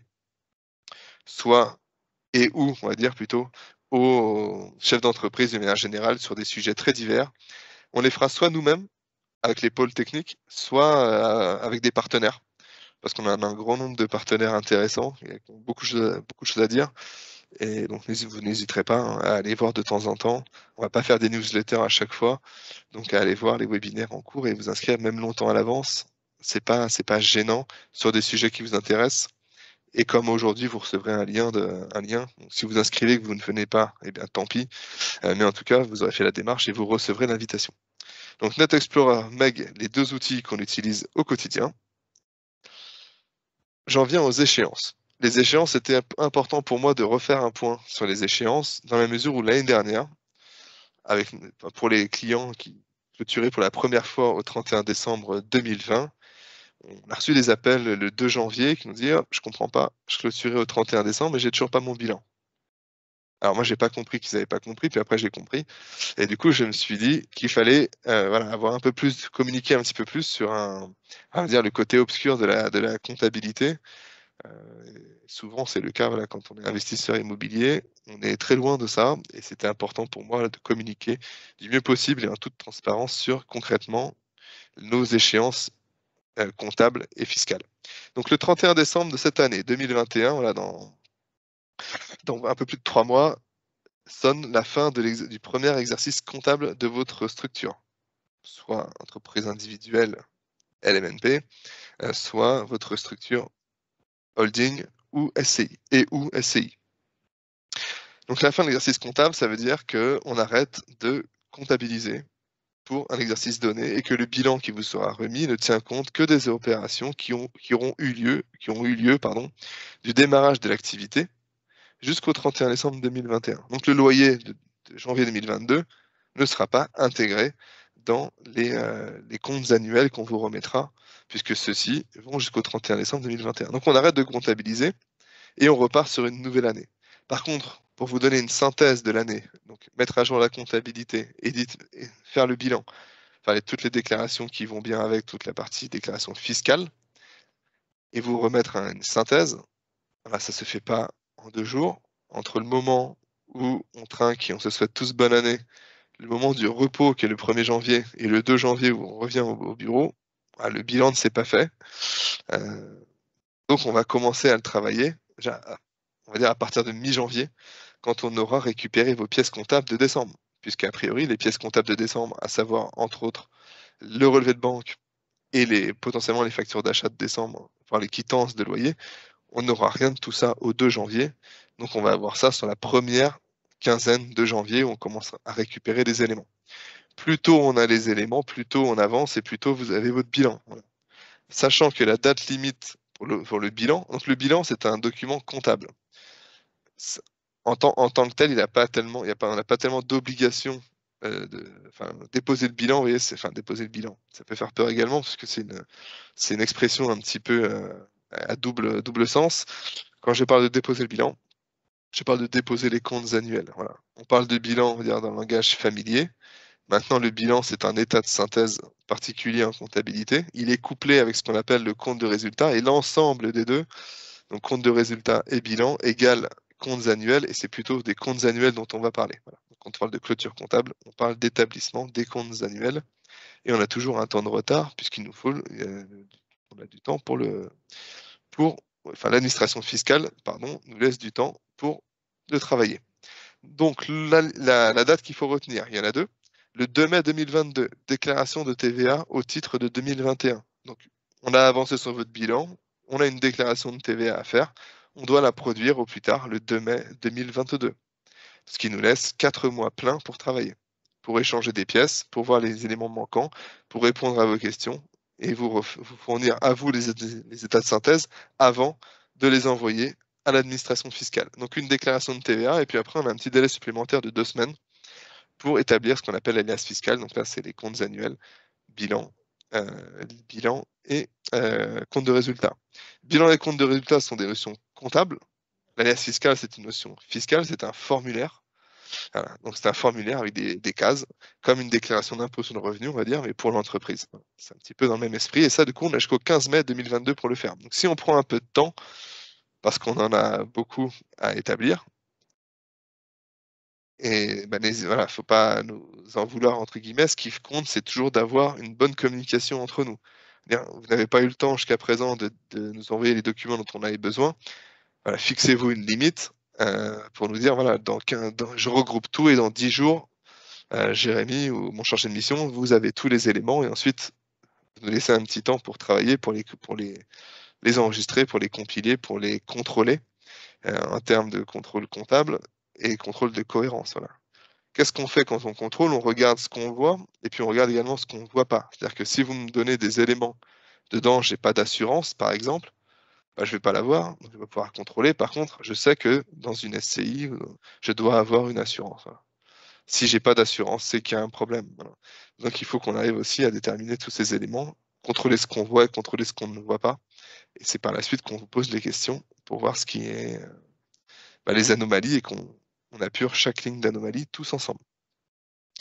soit ou, on va dire plutôt, aux chefs d'entreprise de manière générale sur des sujets très divers. On les fera soit nous-mêmes, avec les pôles techniques, soit avec des partenaires, parce qu'on a un grand nombre de partenaires intéressants, qui ont beaucoup de choses à dire. Et donc vous n'hésiterez pas hein, à aller voir de temps en temps. On va pas faire des newsletters à chaque fois, donc à aller voir les webinaires en cours et vous inscrire même longtemps à l'avance. C'est pas gênant sur des sujets qui vous intéressent. Et comme aujourd'hui, vous recevrez un lien. Donc, si vous inscrivez et que vous ne venez pas, eh bien tant pis. Mais en tout cas, vous aurez fait la démarche et vous recevrez l'invitation. Donc Net Explorer, Meg, les deux outils qu'on utilise au quotidien. J'en viens aux échéances. Les échéances, c'était important pour moi de refaire un point sur les échéances, dans la mesure où l'année dernière, pour les clients qui clôturaient pour la première fois au 31 décembre 2020, on a reçu des appels le 2 janvier qui nous disaient oh, « je comprends pas, je clôturais au 31 décembre et j'ai toujours pas mon bilan ». Alors moi, j'ai pas compris qu'ils n'avaient pas compris, puis après j'ai compris. Et du coup, je me suis dit qu'il fallait voilà, avoir un peu plus, communiquer un petit peu plus sur on va dire, le côté obscur de la comptabilité. Souvent, c'est le cas voilà, quand on est investisseur immobilier, on est très loin de ça, et c'était important pour moi de communiquer du mieux possible et en toute transparence sur concrètement nos échéances comptables et fiscales. Donc le 31 décembre de cette année 2021, voilà, dans un peu plus de 3 mois, sonne la fin du premier exercice comptable de votre structure, soit entreprise individuelle LMNP, soit votre structure holding ou SCI ou SCI. Donc la fin de l'exercice comptable, ça veut dire qu'on arrête de comptabiliser pour un exercice donné et que le bilan qui vous sera remis ne tient compte que des opérations qui ont eu lieu du démarrage de l'activité jusqu'au 31 décembre 2021. Donc le loyer de janvier 2022 ne sera pas intégré dans les comptes annuels qu'on vous remettra, puisque ceux-ci vont jusqu'au 31 décembre 2021. Donc on arrête de comptabiliser et on repart sur une nouvelle année. Par contre, pour vous donner une synthèse de l'année, donc mettre à jour la comptabilité, faire le bilan, faire toutes les déclarations qui vont bien avec toute la partie déclaration fiscale, et vous remettre une synthèse, voilà, ça ne se fait pas en 2 jours. Entre le moment où on trinque et on se souhaite tous bonne année, le moment du repos qui est le 1er janvier et le 2 janvier où on revient au bureau, le bilan ne s'est pas fait. Donc on va commencer à le travailler, déjà, on va dire à partir de mi-janvier, quand on aura récupéré vos pièces comptables de décembre. Puisqu'a priori, les pièces comptables de décembre, à savoir entre autres le relevé de banque et potentiellement les factures d'achat de décembre, enfin les quittances de loyer, on n'aura rien de tout ça au 2 janvier. Donc on va avoir ça sur la première quinzaine de janvier où on commence à récupérer des éléments. Plus tôt on a les éléments, plus tôt on avance et plus tôt vous avez votre bilan. Voilà. Sachant que la date limite pour le bilan, donc le bilan c'est un document comptable. En tant que tel, on n'a pas tellement d'obligation déposer le bilan, vous voyez, déposer le bilan. Ça peut faire peur également, parce que c'est une expression un petit peu à double sens. Quand je parle de déposer le bilan, je parle de déposer les comptes annuels. Voilà. On parle de bilan, on va dire, dans le langage familier. Maintenant, le bilan, c'est un état de synthèse particulier en comptabilité. Il est couplé avec ce qu'on appelle le compte de résultat, et l'ensemble des deux, donc compte de résultat et bilan, égale comptes annuels, et c'est plutôt des comptes annuels dont on va parler. Voilà. Quand on parle de clôture comptable, on parle d'établissement des comptes annuels, et on a toujours un temps de retard, puisqu'il nous faut on a du temps l'administration fiscale, nous laisse du temps pour de travailler. Donc la date qu'il faut retenir, il y en a deux. Le 2 mai 2022, déclaration de TVA au titre de 2021. Donc on a avancé sur votre bilan, on a une déclaration de TVA à faire, on doit la produire au plus tard le 2 mai 2022. Ce qui nous laisse 4 mois pleins pour travailler, pour échanger des pièces, pour voir les éléments manquants, pour répondre à vos questions et vous fournir à vous les états de synthèse avant de les envoyer à l'administration fiscale. Donc une déclaration de TVA et puis après on a un petit délai supplémentaire de 2 semaines pour établir ce qu'on appelle l'alias fiscal. Donc là c'est les comptes annuels, bilan et compte de résultat. Bilan et compte de résultat sont des notions comptables. L'alias fiscal, c'est une notion fiscale, c'est un formulaire. Voilà. Donc c'est un formulaire avec des cases, comme une déclaration d'impôt sur le revenu, on va dire, mais pour l'entreprise. C'est un petit peu dans le même esprit. Et ça, du coup, on a jusqu'au 15 mai 2022 pour le faire. Donc si on prend un peu de temps, parce qu'on en a beaucoup à établir, et ben, voilà, faut pas nous en vouloir, entre guillemets. Ce qui compte, c'est toujours d'avoir une bonne communication entre nous. Vous n'avez pas eu le temps jusqu'à présent de nous envoyer les documents dont on avait besoin. Voilà, fixez-vous une limite. pour nous dire, voilà, je regroupe tout et dans 10 jours, Jérémy ou mon chargé de mission, vous avez tous les éléments et ensuite, vous nous laissez un petit temps pour travailler, pour les enregistrer, pour les compiler, pour les contrôler, en termes de contrôle comptable et contrôle de cohérence, voilà. Qu'est-ce qu'on fait quand on contrôle? On regarde ce qu'on voit et puis on regarde également ce qu'on ne voit pas. C'est-à-dire que si vous me donnez des éléments dedans, j'ai pas d'assurance, par exemple, bah, je vais pas l'avoir, donc je vais pas pouvoir contrôler. Par contre, je sais que dans une SCI, je dois avoir une assurance. Voilà. Si j'ai pas d'assurance, c'est qu'il y a un problème. Voilà. Donc il faut qu'on arrive aussi à déterminer tous ces éléments, contrôler ce qu'on voit et contrôler ce qu'on ne voit pas. Et c'est par la suite qu'on vous pose les questions pour voir ce qui est les anomalies et qu'on appure chaque ligne d'anomalie tous ensemble.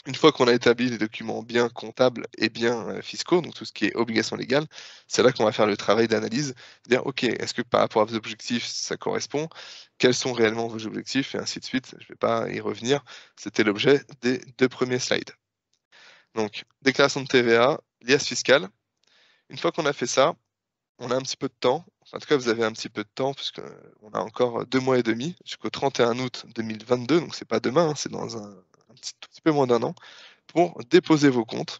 Une fois qu'on a établi les documents bien comptables et bien fiscaux, donc tout ce qui est obligation légale, c'est là qu'on va faire le travail d'analyse, dire OK, est-ce que par rapport à vos objectifs, ça correspond? Quels sont réellement vos objectifs? Et ainsi de suite. Je ne vais pas y revenir. C'était l'objet des 2 premiers slides. Donc, déclaration de TVA, liasse fiscale. Une fois qu'on a fait ça, on a un petit peu de temps. En tout cas, vous avez un petit peu de temps puisqu'on a encore 2 mois et demi jusqu'au 31 août 2022. Donc, c'est pas demain, hein, c'est dans un tout petit peu moins d'un an pour déposer vos comptes.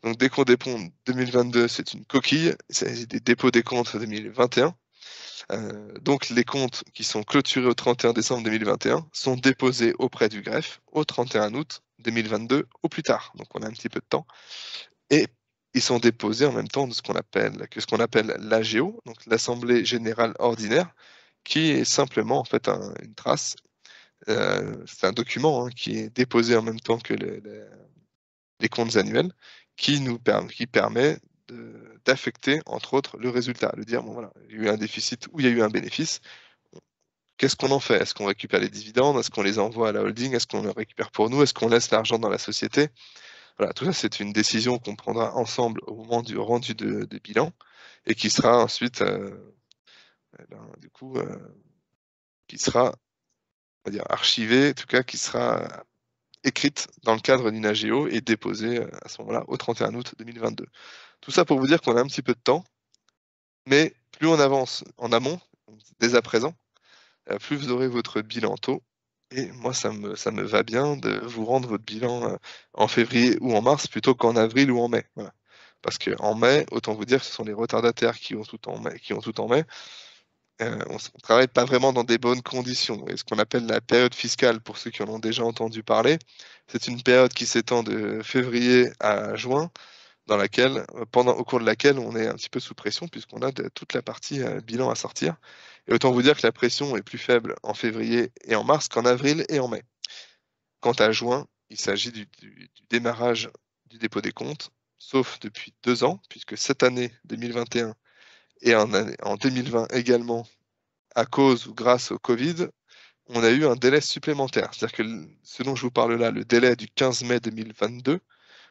Donc dès qu'on dépôt 2022, c'est une coquille, il s'agit des dépôts des comptes 2021. Donc les comptes qui sont clôturés au 31 décembre 2021 sont déposés auprès du greffe au 31 août 2022 au plus tard. Donc on a un petit peu de temps. Et ils sont déposés en même temps de ce qu'on appelle l'AGO, donc l'Assemblée Générale Ordinaire, qui est simplement en fait une trace. C'est un document hein, qui est déposé en même temps que les comptes annuels qui permet d'affecter, entre autres, le résultat, de dire, bon voilà, il y a eu un déficit ou il y a eu un bénéfice. Qu'est-ce qu'on en fait? Est-ce qu'on récupère les dividendes? Est-ce qu'on les envoie à la holding? Est-ce qu'on le récupère pour nous? Est-ce qu'on laisse l'argent dans la société? Voilà, tout ça, c'est une décision qu'on prendra ensemble au moment du rendu de bilan et qui sera ensuite, du coup, qui sera, on va dire, archivée, en tout cas, qui sera écrite dans le cadre d'une AGO et déposée à ce moment-là au 31 août 2022. Tout ça pour vous dire qu'on a un petit peu de temps, mais plus on avance en amont, dès à présent, plus vous aurez votre bilan tôt. Et moi, ça me va bien de vous rendre votre bilan en février ou en mars plutôt qu'en avril ou en mai. Voilà. Parce qu'en mai, autant vous dire que ce sont les retardataires qui ont tout en mai. On ne travaille pas vraiment dans des bonnes conditions. Et ce qu'on appelle la période fiscale, pour ceux qui en ont déjà entendu parler, c'est une période qui s'étend de février à juin dans laquelle, au cours de laquelle on est un petit peu sous pression puisqu'on a toute la partie bilan à sortir. Et autant vous dire que la pression est plus faible en février et en mars qu'en avril et en mai. Quant à juin, il s'agit du démarrage du dépôt des comptes, sauf depuis 2 ans, puisque cette année 2021 et en 2020 également, à cause ou grâce au Covid, on a eu un délai supplémentaire. C'est-à-dire que ce dont je vous parle là, le délai du 15 mai 2022,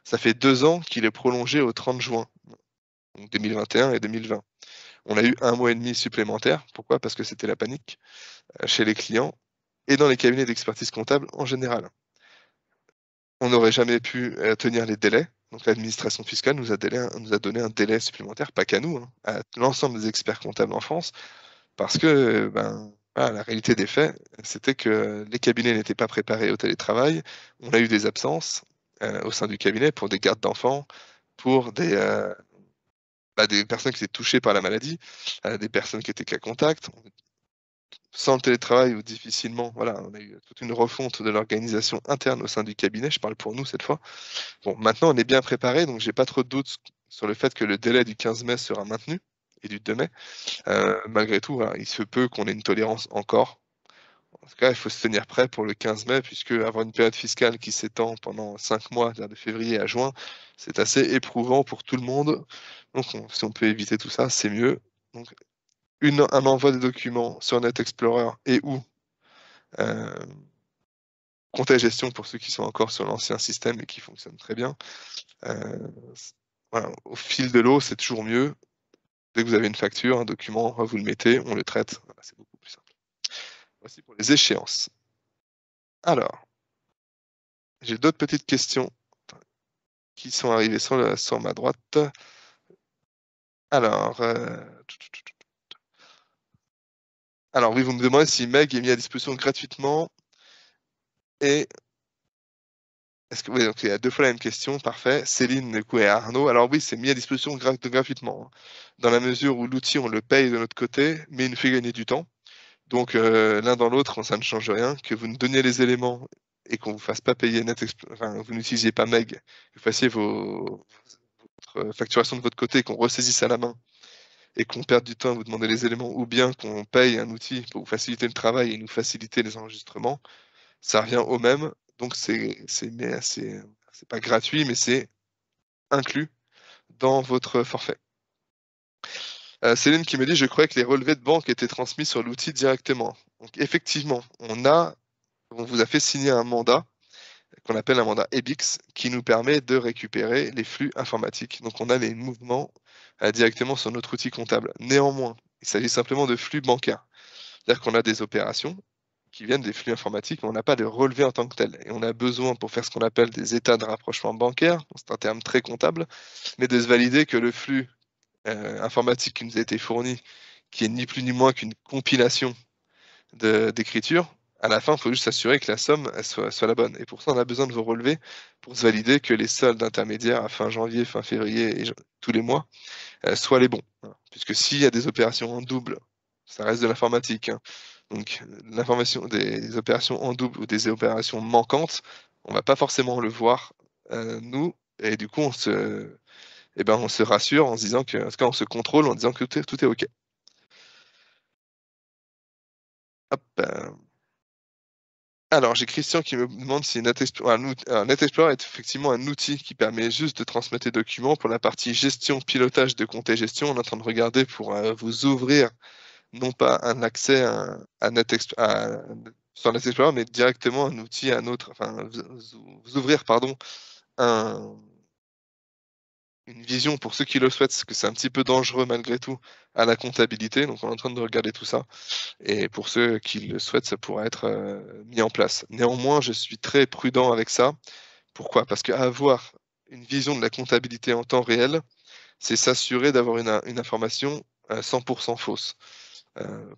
ça fait 2 ans qu'il est prolongé au 30 juin, donc 2021 et 2020. On a eu 1 mois et demi supplémentaire. Pourquoi? Parce que c'était la panique chez les clients et dans les cabinets d'expertise comptable en général. On n'aurait jamais pu tenir les délais. Donc l'administration fiscale nous a donné un délai supplémentaire, pas qu'à nous, hein, à l'ensemble des experts comptables en France, parce que voilà, la réalité des faits, c'était que les cabinets n'étaient pas préparés au télétravail. On a eu des absences au sein du cabinet pour des gardes d'enfants, pour des personnes qui étaient touchées par la maladie, des personnes qui étaient cas contact. Sans le télétravail ou difficilement, voilà, on a eu toute une refonte de l'organisation interne au sein du cabinet, je parle pour nous cette fois. Bon, maintenant on est bien préparé, donc j'ai pas trop de doutes sur le fait que le délai du 15 mai sera maintenu et du 2 mai. Malgré tout, voilà, il se peut qu'on ait une tolérance encore. En tout cas, il faut se tenir prêt pour le 15 mai, puisque avoir une période fiscale qui s'étend pendant 5 mois, c'est-à-dire de février à juin, c'est assez éprouvant pour tout le monde. Donc si on peut éviter tout ça, c'est mieux. Donc un envoi de documents sur Net Explorer et ou compte à gestion pour ceux qui sont encore sur l'ancien système et qui fonctionne très bien. Voilà, au fil de l'eau, c'est toujours mieux. Dès que vous avez une facture, un document, vous le mettez, on le traite. Voilà, c'est beaucoup plus simple. Voici pour les échéances. Alors, j'ai d'autres petites questions qui sont arrivées sur ma droite. Alors, Alors oui, vous me demandez si Meg est mis à disposition gratuitement et est-ce que oui, donc il y a 2 fois la même question, parfait. Céline, du coup, et Arnaud. Alors oui, c'est mis à disposition gratuitement, hein, dans la mesure où l'outil, on le paye de notre côté, mais il nous fait gagner du temps. Donc l'un dans l'autre, ça ne change rien. Que vous nous donniez les éléments et qu'on vous fasse pas payer enfin, vous n'utilisiez pas Meg, que vous fassiez votre facturation de votre côté, qu'on ressaisisse à la main et qu'on perde du temps à vous demander les éléments, ou bien qu'on paye un outil pour vous faciliter le travail et nous faciliter les enregistrements, ça revient au même. Donc c'est pas gratuit, mais c'est inclus dans votre forfait. Céline qui me dit: «Je croyais que les relevés de banque étaient transmis sur l'outil directement». Donc effectivement, on vous a fait signer un mandat qu'on appelle un mandat EBIX qui nous permet de récupérer les flux informatiques. Donc on a les mouvements directement sur notre outil comptable. Néanmoins, il s'agit simplement de flux bancaires. C'est-à-dire qu'on a des opérations qui viennent des flux informatiques, mais on n'a pas de relevé en tant que tel. Et on a besoin, pour faire ce qu'on appelle des états de rapprochement bancaire, c'est un terme très comptable, mais de se valider que le flux informatique qui nous a été fourni, qui est ni plus ni moins qu'une compilation d'écriture, à la fin, il faut juste s'assurer que la somme elle soit la bonne. Et pour ça, on a besoin de vos relevés pour se valider que les soldes intermédiaires à fin janvier, fin février et tous les mois soient les bons. Voilà. Puisque s'il y a des opérations en double, ça reste de l'informatique, hein. Donc l'information des opérations en double ou des opérations manquantes, on va pas forcément le voir, nous, et du coup on se rassure en se disant que, en tout cas on se contrôle en disant que tout est OK. Hop, alors j'ai Christian qui me demande si NetExplorer est effectivement un outil qui permet juste de transmettre les documents. Pour la partie gestion, pilotage de compte et gestion, on est en train de regarder pour vous ouvrir non pas un accès sur NetExplorer, mais directement un outil, un autre, enfin vous ouvrir pardon une vision pour ceux qui le souhaitent, parce que c'est un petit peu dangereux malgré tout à la comptabilité. Donc on est en train de regarder tout ça. Et pour ceux qui le souhaitent, ça pourra être mis en place. Néanmoins, je suis très prudent avec ça. Pourquoi? Parce qu'avoir une vision de la comptabilité en temps réel, c'est s'assurer d'avoir une information 100% fausse.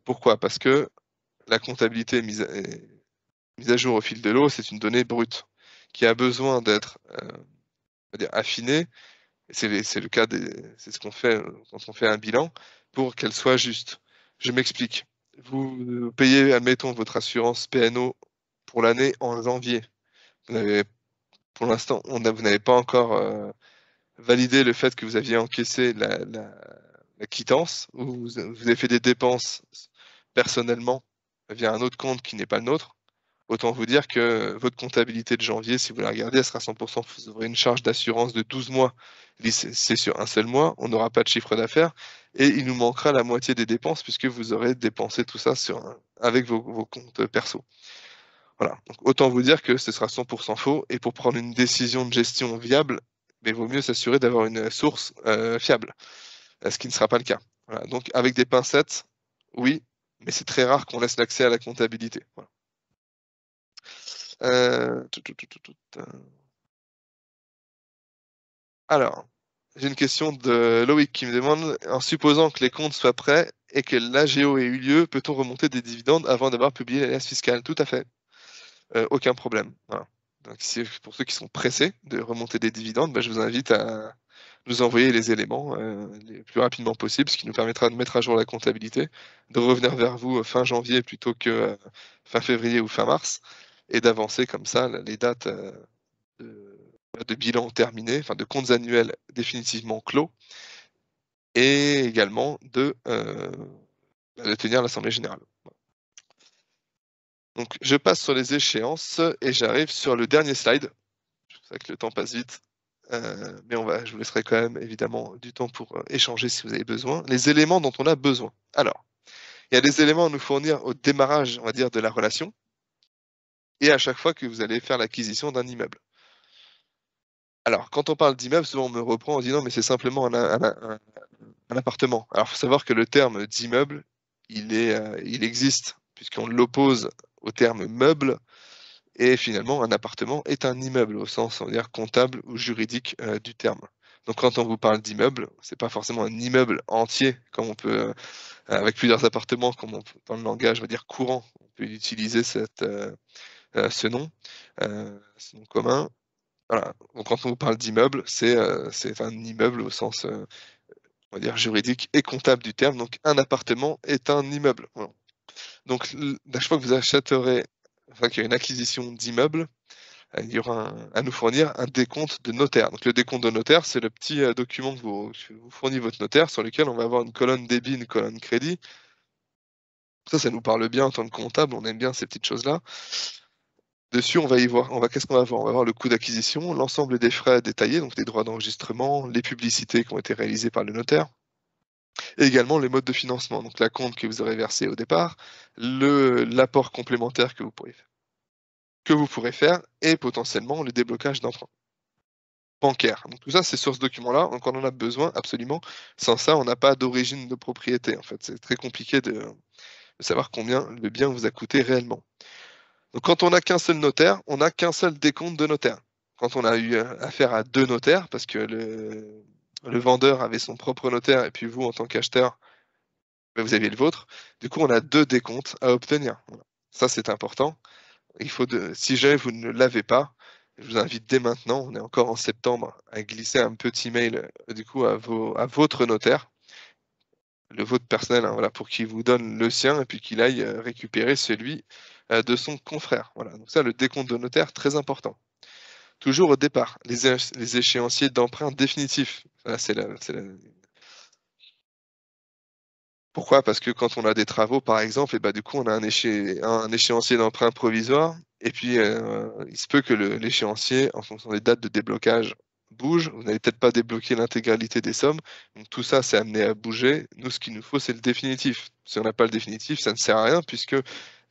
Pourquoi? Parce que la comptabilité mise à jour au fil de l'eau, c'est une donnée brute qui a besoin d'être on va dire affinée. C'est le cas c'est ce qu'on fait quand on fait un bilan pour qu'elle soit juste. Je m'explique. Vous payez, admettons, votre assurance P&O pour l'année en janvier. Vous n'avez, pour l'instant, vous n'avez pas encore validé le fait que vous aviez encaissé la quittance, ou vous avez fait des dépenses personnellement via un autre compte qui n'est pas le nôtre. Autant vous dire que votre comptabilité de janvier, si vous la regardez, elle sera 100%. Vous aurez une charge d'assurance de 12 mois c'est sur un seul mois. On n'aura pas de chiffre d'affaires et il nous manquera la moitié des dépenses puisque vous aurez dépensé tout ça avec vos comptes perso. Voilà. Donc, autant vous dire que ce sera 100% faux et pour prendre une décision de gestion viable, il vaut mieux s'assurer d'avoir une source fiable, ce qui ne sera pas le cas. Voilà. Donc, avec des pincettes, oui, mais c'est très rare qu'on laisse l'accès à la comptabilité. Voilà. Euh, tout, tout, tout, tout, tout, Alors, j'ai une question de Loïc qui me demande, en supposant que les comptes soient prêts et que l'AGO ait eu lieu, peut-on remonter des dividendes avant d'avoir publié l'alias fiscale? Tout à fait. Aucun problème. Voilà. Donc, pour ceux qui sont pressés de remonter des dividendes, je vous invite à nous envoyer les éléments le plus rapidement possible, ce qui nous permettra de mettre à jour la comptabilité, de revenir vers vous fin janvier plutôt que fin février ou fin mars, et d'avancer comme ça les dates de bilan terminé, enfin de comptes annuels définitivement clos, et également de tenir l'assemblée générale. Donc je passe sur les échéances et j'arrive sur le dernier slide. C'est vrai que le temps passe vite, mais je vous laisserai quand même évidemment du temps pour échanger si vous avez besoin. Les éléments dont on a besoin. Alors, il y a des éléments à nous fournir au démarrage, on va dire, de la relation, et à chaque fois que vous allez faire l'acquisition d'un immeuble. Alors, quand on parle d'immeuble, souvent on me reprend en disant mais c'est simplement un appartement. Alors, il faut savoir que le terme d'immeuble, il existe puisqu'on l'oppose au terme meuble, et finalement, un appartement est un immeuble au sens, on va dire, comptable ou juridique du terme. Donc, quand on vous parle d'immeuble, c'est pas forcément un immeuble entier comme on peut avec plusieurs appartements, comme dans le langage, on va dire courant, on peut utiliser ce nom commun. Voilà, donc quand on vous parle d'immeuble, c'est un immeuble au sens, on va dire juridique et comptable du terme, donc un appartement est un immeuble, voilà. Donc à chaque fois que vous achèterez, enfin qu'il y a une acquisition d'immeuble, il y aura à nous fournir un décompte de notaire. Donc le décompte de notaire, c'est le petit, document que vous fournit votre notaire, sur lequel on va avoir une colonne débit, une colonne crédit. Ça nous parle bien en tant que comptable, on aime bien ces petites choses-là. Dessus, qu'est-ce qu'on va voir? On va voir le coût d'acquisition, l'ensemble des frais détaillés, donc les droits d'enregistrement, les publicités qui ont été réalisées par le notaire, et également les modes de financement, donc l'acompte que vous aurez versé au départ, l'apport complémentaire que vous pourrez faire et potentiellement le déblocage d'emprunt bancaire. Donc tout ça, c'est sur ce document-là, donc on en a besoin absolument. Sans ça, on n'a pas d'origine de propriété, en fait. C'est très compliqué de savoir combien le bien vous a coûté réellement. Donc quand on n'a qu'un seul notaire, on n'a qu'un seul décompte de notaire. Quand on a eu affaire à 2 notaires, parce que le vendeur avait son propre notaire et puis vous, en tant qu'acheteur, bah, vous aviez le vôtre, du coup, on a 2 décomptes à obtenir. Voilà. Ça, c'est important. Si jamais vous ne l'avez pas, je vous invite dès maintenant, on est encore en septembre, à glisser un petit mail du coup à votre notaire, le vôtre personnel, hein, voilà, pour qu'il vous donne le sien et puis qu'il aille récupérer celui de son confrère. Voilà. Donc ça, le décompte de notaire, très important. Toujours au départ, les échéanciers d'emprunt définitifs. Voilà, Pourquoi? Parce que quand on a des travaux, par exemple, et bah, du coup, on a un échéancier d'emprunt provisoire, et puis il se peut que l'échéancier, en fonction des dates de déblocage, bouge. Vous n'allez peut-être pas débloquer l'intégralité des sommes. Donc tout ça, c'est amené à bouger. Nous, ce qu'il nous faut, c'est le définitif. Si on n'a pas le définitif, ça ne sert à rien, puisque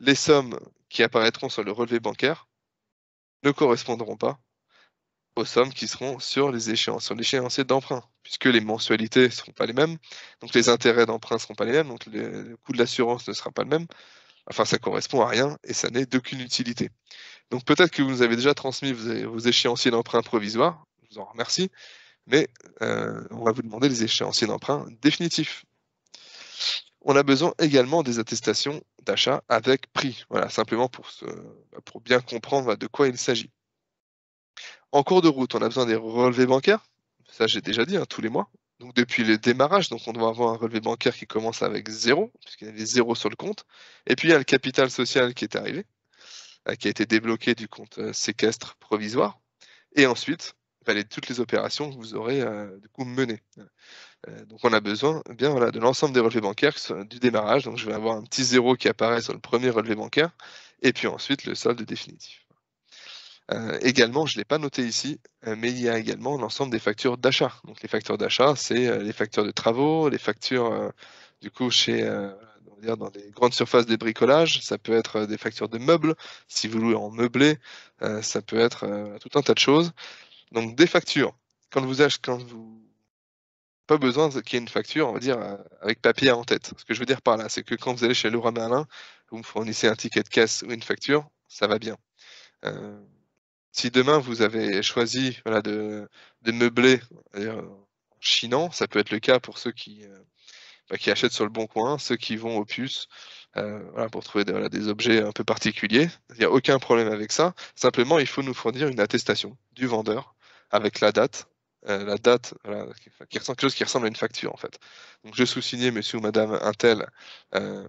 les sommes qui apparaîtront sur le relevé bancaire ne correspondront pas aux sommes qui seront sur l'échéancier d'emprunt, puisque les mensualités ne seront pas les mêmes, donc les intérêts d'emprunt ne seront pas les mêmes, donc le coût de l'assurance ne sera pas le même. Enfin, ça correspond à rien et ça n'est d'aucune utilité. Donc peut-être que vous nous avez déjà transmis vos échéanciers d'emprunt provisoires, je vous en remercie, mais on va vous demander les échéanciers d'emprunt définitifs. On a besoin également des attestations d'achat avec prix, voilà, simplement pour bien comprendre de quoi il s'agit. En cours de route, on a besoin des relevés bancaires. Ça, j'ai déjà dit, hein, tous les mois. Donc depuis le démarrage, donc on doit avoir un relevé bancaire qui commence avec 0, puisqu'il y avait 0 sur le compte. Et puis il y a le capital social qui est arrivé, qui a été débloqué du compte séquestre provisoire. Et ensuite, toutes les opérations que vous aurez du coup menées. Donc on a besoin bien voilà, de l'ensemble des relevés bancaires du démarrage. Donc je vais avoir un petit 0 qui apparaît sur le premier relevé bancaire, et puis ensuite le solde définitif. Également, je ne l'ai pas noté ici, mais il y a également l'ensemble des factures d'achat. Donc les factures d'achat, c'est les factures de travaux, les factures du coup on va dire dans les grandes surfaces des bricolages, ça peut être des factures de meubles, si vous louez en meublé, ça peut être tout un tas de choses. Donc des factures, quand vous pas besoin qu'il y ait une facture, on va dire, avec papier en tête. Ce que je veux dire par là, c'est que quand vous allez chez Leroy Merlin, vous me fournissez un ticket de caisse ou une facture, ça va bien. Heu Si demain vous avez choisi, voilà, de meubler, en chinant, ça peut être le cas pour ceux qui achètent sur le bon coin, ceux qui vont aux puces, voilà, pour trouver des objets un peu particuliers. Il y a aucun problème avec ça. Simplement, il faut nous fournir une attestation du vendeur avec la date, voilà, quelque chose qui ressemble à une facture, en fait. Donc je sous-signais monsieur ou madame untel, heu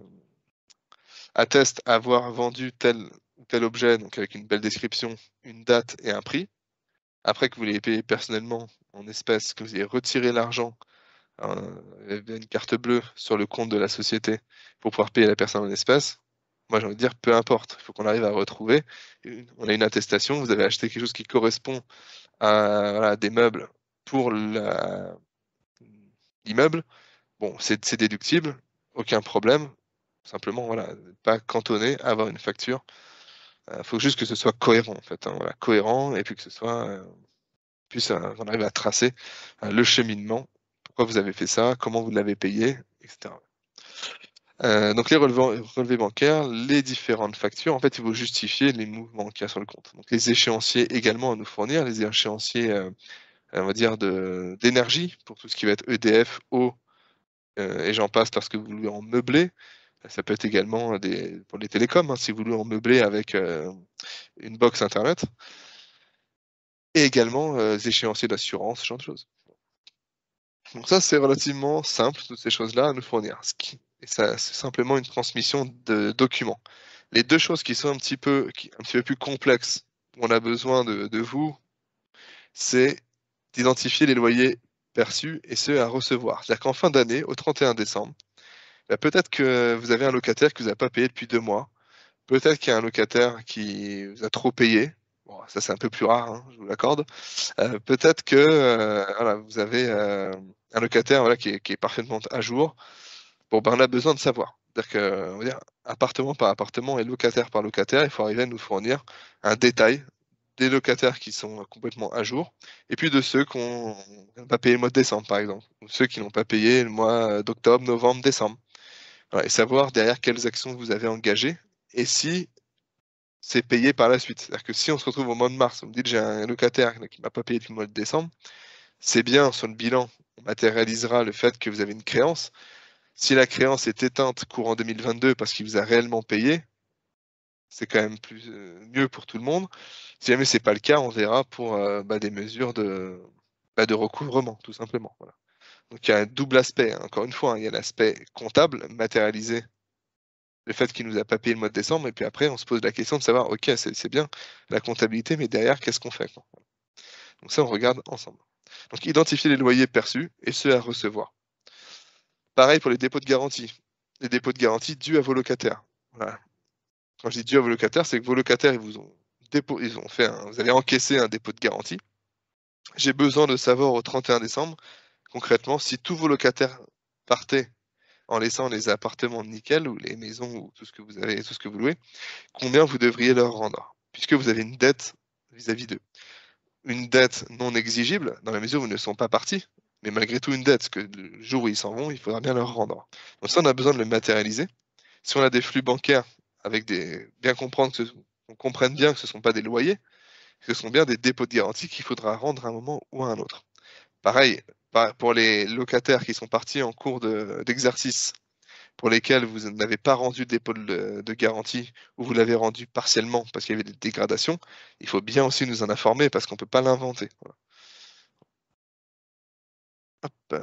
atteste avoir vendu tel ou tel objet, donc avec une belle description, une date et un prix. Après que vous l'ayez payé personnellement en espèces, que vous ayez retiré l'argent, via une carte bleue sur le compte de la société pour pouvoir payer la personne en espèces, moi j'ai envie de dire peu importe, il faut qu'on arrive à retrouver on a une attestation, vous avez acheté quelque chose qui correspond à voilà, des meubles pour l'immeuble. Bon, c'est déductible, aucun problème. Simplement, voilà, pas cantonné à avoir une facture. Faut juste que ce soit cohérent en fait, hein, voilà, cohérent et puis que ce soit, qu'on arrive à tracer, le cheminement. Pourquoi vous avez fait ça? Comment vous l'avez payé? Et cetera. Donc les relevés bancaires, les différentes factures, en fait, il faut justifier les mouvements qu'il y a sur le compte. Donc les échéanciers également à nous fournir, les échéanciers, on va dire d'énergie pour tout ce qui va être EDF, eau, et j'en passe lorsque vous louez en meublé. Ça peut être également pour les télécoms, hein, si vous louez en meublé avec une box internet. Et également des échéanciers d'assurance, ce genre de choses. Donc ça, c'est relativement simple, toutes ces choses-là à nous fournir. Et ça, c'est simplement une transmission de documents. Les deux choses qui sont un petit peu plus complexes, où on a besoin de vous, c'est d'identifier les loyers perçus et ceux à recevoir. C'est-à-dire qu'en fin d'année, au 31 décembre, bah, peut-être que vous avez un locataire qui vous a pas payé depuis 2 mois. Peut-être qu'il y a un locataire qui vous a trop payé. Bon, ça, c'est un peu plus rare, hein, je vous l'accorde. Peut-être que voilà, vous avez un locataire voilà, qui est parfaitement à jour. Bon, ben, on a besoin de savoir. C'est-à-dire que, on va dire, appartement par appartement et locataire par locataire, il faut arriver à nous fournir un détail des locataires qui sont complètement à jour, et puis de ceux qui n'ont pas payé le mois de décembre, par exemple, ou ceux qui n'ont pas payé le mois d'octobre, novembre, décembre. Voilà, et savoir derrière quelles actions vous avez engagées, et si c'est payé par la suite. C'est-à-dire que si on se retrouve au mois de mars, vous me dites j'ai un locataire qui m'a pas payé depuis le mois de décembre, c'est bien sur le bilan, on matérialisera le fait que vous avez une créance. Si la créance est éteinte courant 2022 parce qu'il vous a réellement payé, c'est quand même mieux pour tout le monde. Si jamais c'est pas le cas, on verra pour des mesures de recouvrement, tout simplement. Voilà. Donc il y a un double aspect, hein. Encore une fois, hein, il y a l'aspect comptable, matérialisé, le fait qu'il nous a pas payé le mois de décembre, et puis après on se pose la question de savoir, ok, c'est bien la comptabilité, mais derrière, qu'est-ce qu'on fait, quoi. Donc ça, on regarde ensemble. Donc identifier les loyers perçus et ceux à recevoir. Pareil pour les dépôts de garantie. Les dépôts de garantie dus à vos locataires. Voilà. Quand je dis dus à vos locataires, c'est que vos locataires, vous avez encaissé un dépôt de garantie. J'ai besoin de savoir au 31 décembre, concrètement, si tous vos locataires partaient en laissant les appartements nickel ou les maisons ou tout ce que vous avez, tout ce que vous louez, combien vous devriez leur rendre, puisque vous avez une dette vis-à-vis d'eux. Une dette non exigible, dans la mesure où ils ne sont pas partis, mais malgré tout une dette, parce que le jour où ils s'en vont, il faudra bien leur rendre. Donc ça, on a besoin de le matérialiser. Si on a des flux bancaires avec bien comprendre qu'on comprenne bien que ce ne sont pas des loyers, que ce sont bien des dépôts de garantie qu'il faudra rendre à un moment ou à un autre. Pareil, pour les locataires qui sont partis en cours d'exercice, pour lesquels vous n'avez pas rendu le dépôt de garantie ou vous l'avez rendu partiellement parce qu'il y avait des dégradations, il faut bien aussi nous en informer parce qu'on ne peut pas l'inventer. Voilà. Hop,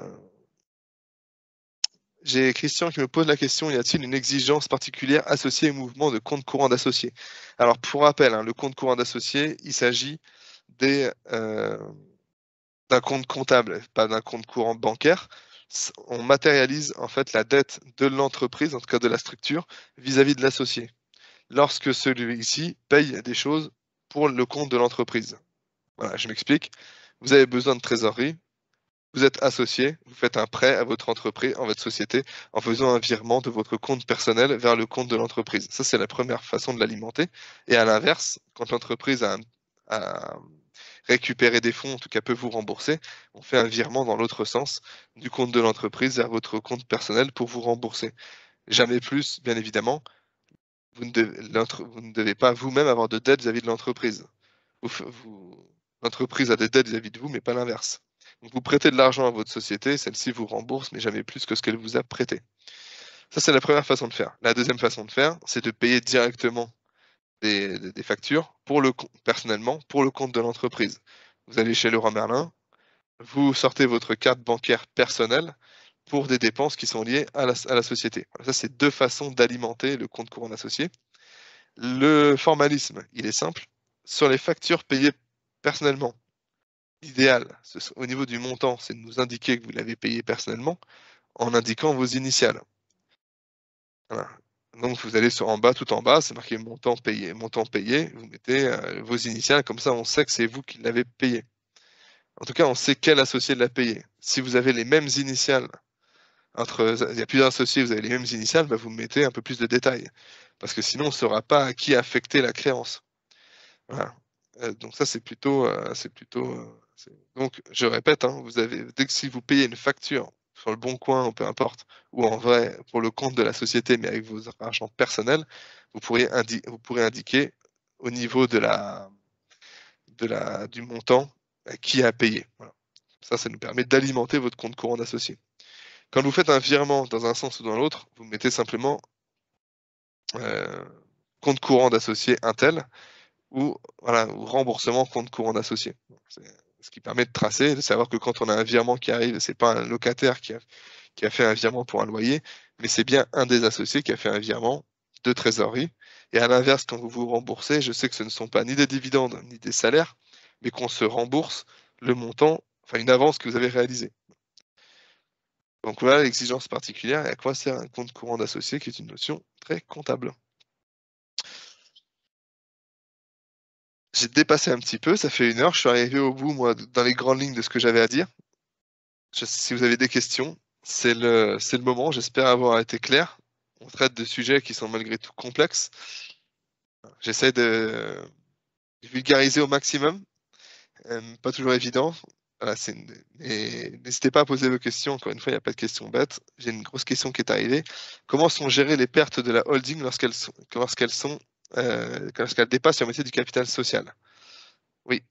j'ai Christian qui me pose la question, y a-t-il une exigence particulière associée au mouvement de compte courant d'associé? Alors pour rappel, hein, le compte courant d'associé, il s'agit d'un compte comptable, pas d'un compte courant bancaire. On matérialise en fait la dette de l'entreprise, en tout cas de la structure, vis-à-vis de l'associé. Lorsque celui-ci paye des choses pour le compte de l'entreprise. Voilà, je m'explique. Vous avez besoin de trésorerie, vous êtes associé, vous faites un prêt à votre entreprise, en votre société, en faisant un virement de votre compte personnel vers le compte de l'entreprise. Ça, c'est la première façon de l'alimenter. Et à l'inverse, quand l'entreprise a récupéré des fonds, en tout cas peut vous rembourser, on fait un virement dans l'autre sens du compte de l'entreprise vers votre compte personnel pour vous rembourser. Jamais plus, bien évidemment. Vous ne devez pas vous-même avoir de dette vis-à-vis de l'entreprise. L'entreprise a des dettes vis-à-vis de vous, mais pas l'inverse. Donc vous prêtez de l'argent à votre société, celle-ci vous rembourse, mais jamais plus que ce qu'elle vous a prêté. Ça, c'est la première façon de faire. La deuxième façon de faire, c'est de payer directement des factures personnellement pour le compte de l'entreprise. Vous allez chez Leroy Merlin, vous sortez votre carte bancaire personnelle pour des dépenses qui sont liées à la société. Ça, c'est deux façons d'alimenter le compte courant associé. Le formalisme, il est simple. Sur les factures payées personnellement, l'idéal, au niveau du montant, c'est de nous indiquer que vous l'avez payé personnellement en indiquant vos initiales. Voilà. Donc vous allez en bas, tout en bas, c'est marqué montant payé, vous mettez vos initiales, comme ça on sait que c'est vous qui l'avez payé. En tout cas, on sait quel associé l'a payé. Si vous avez les mêmes initiales, il y a plusieurs associés, vous avez les mêmes initiales, bah, vous mettez un peu plus de détails. Parce que sinon, on ne saura pas à qui affecter la créance. Voilà. Donc ça, Donc, je répète, hein, dès que si vous payez une facture sur le Bon Coin, ou peu importe, ou en vrai, pour le compte de la société, mais avec vos argents personnels, vous pourrez indiquer au niveau du montant qui a payé. Voilà. Ça nous permet d'alimenter votre compte courant d'associé. Quand vous faites un virement dans un sens ou dans l'autre, vous mettez simplement compte courant d'associé Intel ou, voilà, ou remboursement compte courant d'associé. Ce qui permet de tracer, de savoir que quand on a un virement qui arrive, c'est pas un locataire qui a fait un virement pour un loyer, mais c'est bien un des associés qui a fait un virement de trésorerie. Et à l'inverse, quand vous vous remboursez, je sais que ce ne sont pas ni des dividendes ni des salaires, mais qu'on se rembourse le montant, enfin une avance que vous avez réalisée. Donc voilà l'exigence particulière et à quoi sert un compte courant d'associé qui est une notion très comptable. J'ai dépassé un petit peu, ça fait 1 heure, je suis arrivé au bout, moi, dans les grandes lignes de ce que j'avais à dire. Si vous avez des questions, c'est le moment, j'espère avoir été clair. On traite de sujets qui sont malgré tout complexes. J'essaie de vulgariser au maximum, pas toujours évident. Voilà, n'hésitez pas à poser vos questions, encore une fois, il n'y a pas de questions bêtes. J'ai une grosse question qui est arrivée. Comment sont gérées les pertes de la holding lorsqu'elles dépassent la moitié du capital social? Oui.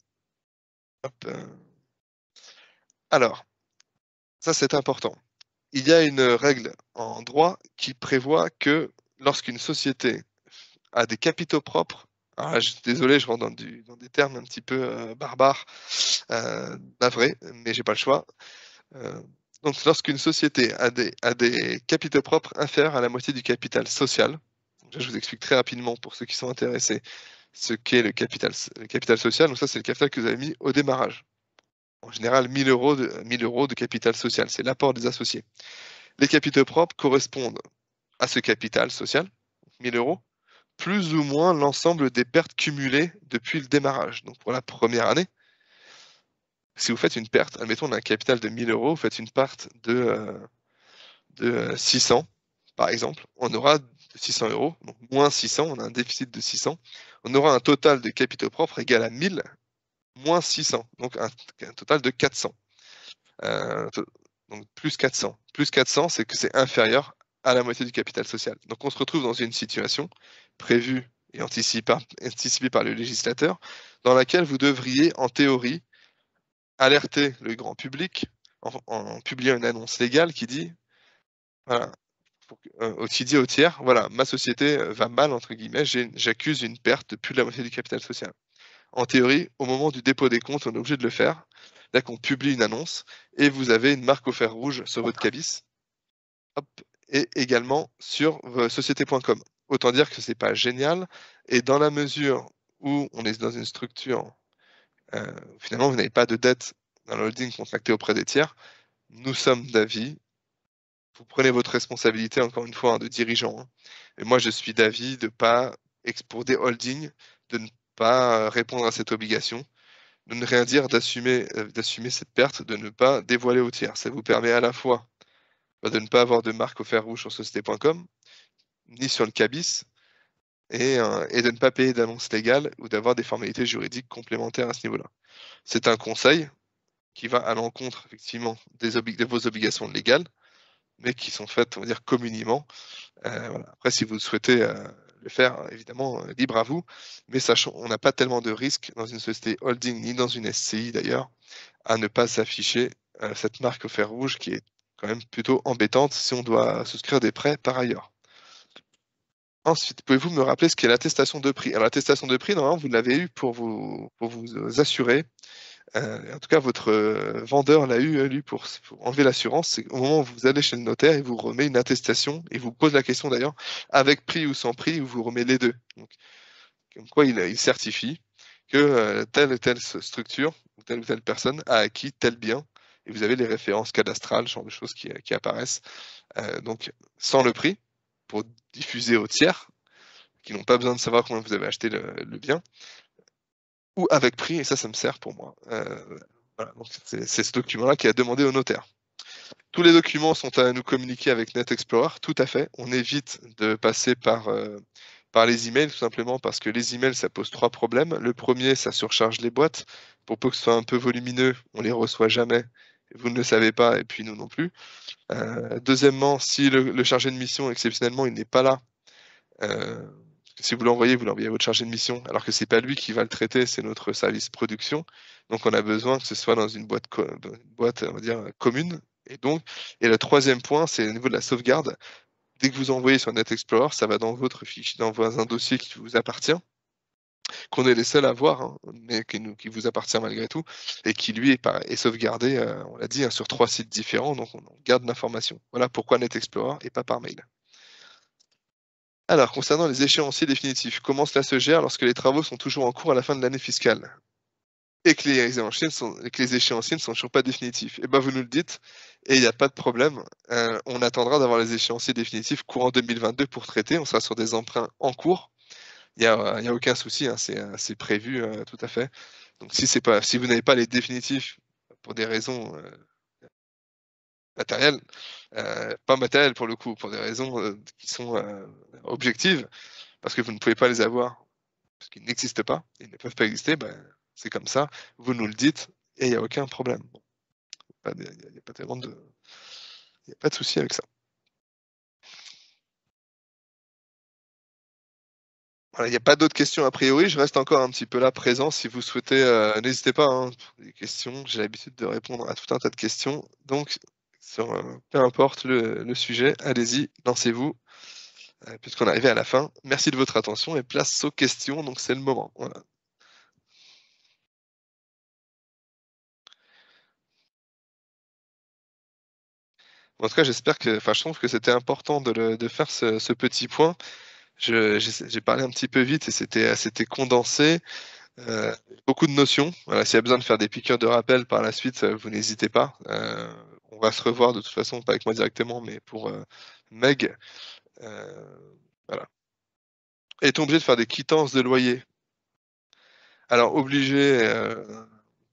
Hop, alors, ça c'est important. Il y a une règle en droit qui prévoit que lorsqu'une société a des capitaux propres, alors désolé, je rentre dans des termes un petit peu barbares, navré, mais j'ai pas le choix. Donc lorsqu'une société a des capitaux propres inférieurs à la moitié du capital social, donc là, je vous explique très rapidement pour ceux qui sont intéressés ce qu'est le capital social. Donc ça, c'est le capital que vous avez mis au démarrage. En général, 1 000 € de capital social, c'est l'apport des associés. Les capitaux propres correspondent à ce capital social, 1 000 €, plus ou moins l'ensemble des pertes cumulées depuis le démarrage. Donc pour la première année, si vous faites une perte, admettons on a un capital de 1 000 €, vous faites une perte de 600, par exemple, on aura 600 €, donc moins 600, on a un déficit de 600, on aura un total de capitaux propres égal à 1000 moins 600, donc un total de 400. Donc plus 400. Plus 400, c'est que c'est inférieur à la moitié du capital social. Donc on se retrouve dans une situation prévue et anticipée par le législateur, dans laquelle vous devriez, en théorie, alerter le grand public en publiant une annonce légale qui dit, voilà, qui dit au tiers, voilà, ma société va mal, entre guillemets, j'accuse une perte de plus de la moitié du capital social. En théorie, au moment du dépôt des comptes, on est obligé de le faire. Là qu'on publie une annonce et vous avez une marque au fer rouge sur votre cabis. Hop, et également sur société.com. Autant dire que c'est pas génial. Et dans la mesure où on est dans une structure, finalement, vous n'avez pas de dette dans le holding contracté auprès des tiers, nous sommes d'avis, vous prenez votre responsabilité, encore une fois, de dirigeant. Hein. Et moi, je suis d'avis de pas, pour des holdings, de ne pas répondre à cette obligation, de ne rien dire, d'assumer cette perte, de ne pas dévoiler au tiers. Ça vous permet à la fois de ne pas avoir de marque au fer rouge sur société.com, ni sur le cabis, et de ne pas payer d'annonce légale ou d'avoir des formalités juridiques complémentaires à ce niveau-là. C'est un conseil qui va à l'encontre, effectivement, de vos obligations légales, mais qui sont faites, on va dire, communément. Voilà. Après, si vous souhaitez le faire, évidemment, libre à vous, mais sachant on n'a pas tellement de risques dans une société holding, ni dans une SCI d'ailleurs, à ne pas s'afficher cette marque au fer rouge qui est quand même plutôt embêtante si on doit souscrire des prêts par ailleurs. Ensuite, pouvez-vous me rappeler ce qu'est l'attestation de prix? Alors, l'attestation de prix, normalement, vous l'avez eu pour vous assurer. En tout cas, votre vendeur l'a eu, lui, pour enlever l'assurance. C'est au moment où vous allez chez le notaire, il vous remet une attestation, et vous pose la question d'ailleurs, avec prix ou sans prix, il vous remet les deux. Donc, comme quoi il certifie que telle et telle structure ou telle personne a acquis tel bien, et vous avez les références cadastrales, ce genre de choses qui apparaissent. Donc, sans le prix, pour diffuser aux tiers, qui n'ont pas besoin de savoir combien vous avez acheté le bien, ou avec prix, et ça me sert pour moi. Voilà, donc c'est ce document-là qui a demandé au notaire. Tous les documents sont à nous communiquer avec NetExplorer, tout à fait. On évite de passer par les emails, tout simplement parce que les emails, ça pose 3 problèmes. Le premier, ça surcharge les boîtes. Pour peu que ce soit un peu volumineux, on les reçoit jamais. Vous ne le savez pas, et puis nous non plus. Deuxièmement, si le chargé de mission, exceptionnellement, il n'est pas là, si vous l'envoyez à votre chargé de mission, alors que c'est pas lui qui va le traiter, c'est notre service production. Donc on a besoin que ce soit dans une boîte, on va dire, commune, Et le troisième point, c'est au niveau de la sauvegarde. Dès que vous envoyez sur Net Explorer, ça va dans votre fichier, dans un dossier qui vous appartient, qu'on est les seuls à voir, hein, mais qui vous appartient malgré tout, et qui lui est sauvegardé, on l'a dit, hein, sur 3 sites différents, donc on garde l'information. Voilà pourquoi Net Explorer et pas par mail. Alors, concernant les échéanciers définitifs, comment cela se gère lorsque les travaux sont toujours en cours à la fin de l'année fiscale et que les échéanciers ne sont toujours pas définitifs? Eh ben, vous nous le dites, et il n'y a pas de problème. On attendra d'avoir les échéanciers définitifs courant 2022 pour traiter. On sera sur des emprunts en cours. Il y a aucun souci, hein, c'est prévu, tout à fait. Donc si vous n'avez pas les définitifs pour des raisons, matérielles, pas matérielles pour le coup, pour des raisons, qui sont, objectives, parce que vous ne pouvez pas les avoir, parce qu'ils n'existent pas, ils ne peuvent pas exister, ben, c'est comme ça, vous nous le dites et il y a aucun problème. Il y a pas tellement de il y a pas de souci avec ça. Voilà, il n'y a pas d'autres questions a priori. Je reste encore un petit peu là présent si vous souhaitez, n'hésitez pas, hein, des questions. J'ai l'habitude de répondre à tout un tas de questions. Donc sur, peu importe le sujet, allez-y, lancez-vous, puisqu'on est arrivé à la fin. Merci de votre attention et place aux questions, donc c'est le moment. Voilà. En tout cas, j'espère que je trouve que c'était important de faire ce petit point. J'ai parlé un petit peu vite et c'était condensé. Beaucoup de notions. Voilà, s'il y a besoin de faire des piqûres de rappel par la suite, vous n'hésitez pas. On va se revoir de toute façon, pas avec moi directement, mais pour Meg. Voilà. Est-on obligé de faire des quittances de loyer? Alors obligé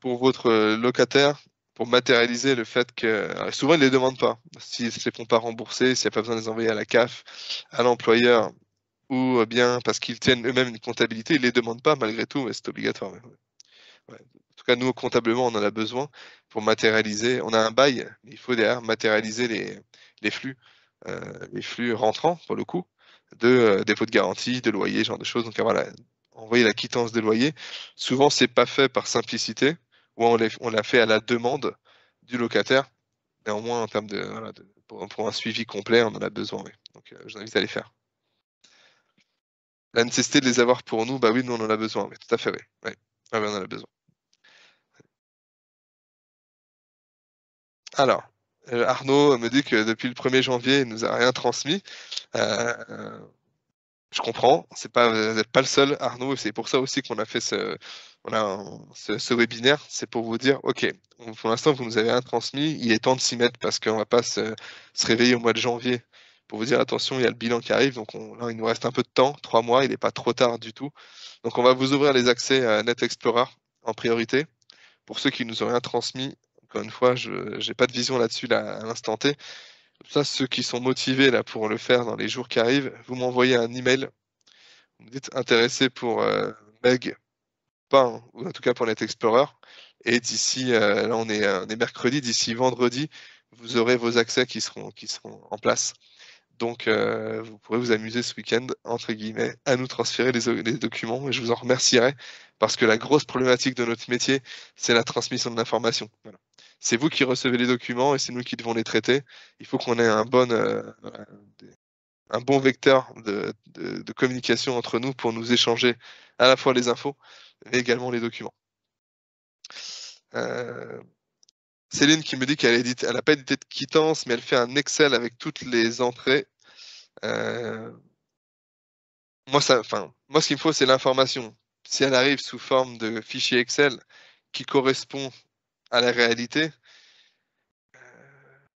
pour votre locataire, pour matérialiser le fait que alors, souvent ils ne les demandent pas. S'ils ne se les font pas rembourser, s'il n'y a pas besoin de les envoyer à la CAF, à l'employeur, ou bien parce qu'ils tiennent eux-mêmes une comptabilité, ils ne les demandent pas malgré tout, mais c'est obligatoire. Ouais. Ouais. En tout cas, nous, comptablement, on en a besoin pour matérialiser. On a un bail, mais il faut derrière matérialiser les flux rentrants, pour le coup, de dépôt de garantie, de loyer, ce genre de choses. Donc, voilà, envoyer la quittance de loyer. Souvent, c'est pas fait par simplicité, ou on l'a fait à la demande du locataire. Néanmoins, en termes voilà, pour un suivi complet, on en a besoin. Oui. Donc, je vous invite à les faire. La nécessité de les avoir pour nous, bah oui, nous, on en a besoin. Oui, tout à fait, oui. Oui. Ah, oui, on en a besoin. Alors, Arnaud me dit que depuis le 1er janvier, il nous a rien transmis. Je comprends, vous n'êtes pas le seul, Arnaud, et c'est pour ça aussi qu'on a fait ce webinaire. C'est pour vous dire, OK, pour l'instant, vous nous avez rien transmis, il est temps de s'y mettre parce qu'on ne va pas se réveiller au mois de janvier pour vous dire, attention, il y a le bilan qui arrive, donc là, il nous reste un peu de temps, 3 mois, il n'est pas trop tard du tout. Donc, on va vous ouvrir les accès à Net Explorer en priorité. Pour ceux qui nous ont rien transmis, encore une fois, je n'ai pas de vision là-dessus là, à l'instant T. Ça, ceux qui sont motivés là, pour le faire dans les jours qui arrivent, vous m'envoyez un email. Vous me dites intéressé pour Meg, pas, hein, ou en tout cas pour Net Explorer. Et d'ici, là on est mercredi, d'ici vendredi, vous aurez vos accès qui seront en place. Donc, vous pourrez vous amuser ce week-end, entre guillemets, à nous transférer les documents et je vous en remercierai parce que la grosse problématique de notre métier, c'est la transmission de l'information. Voilà. C'est vous qui recevez les documents et c'est nous qui devons les traiter. Il faut qu'on ait un bon vecteur de communication entre nous pour nous échanger à la fois les infos mais également les documents. Céline qui me dit qu'elle n'a pas édité de quittance, mais elle fait un Excel avec toutes les entrées. Moi, ce qu'il me faut, c'est l'information. Si elle arrive sous forme de fichier Excel qui correspond à la réalité,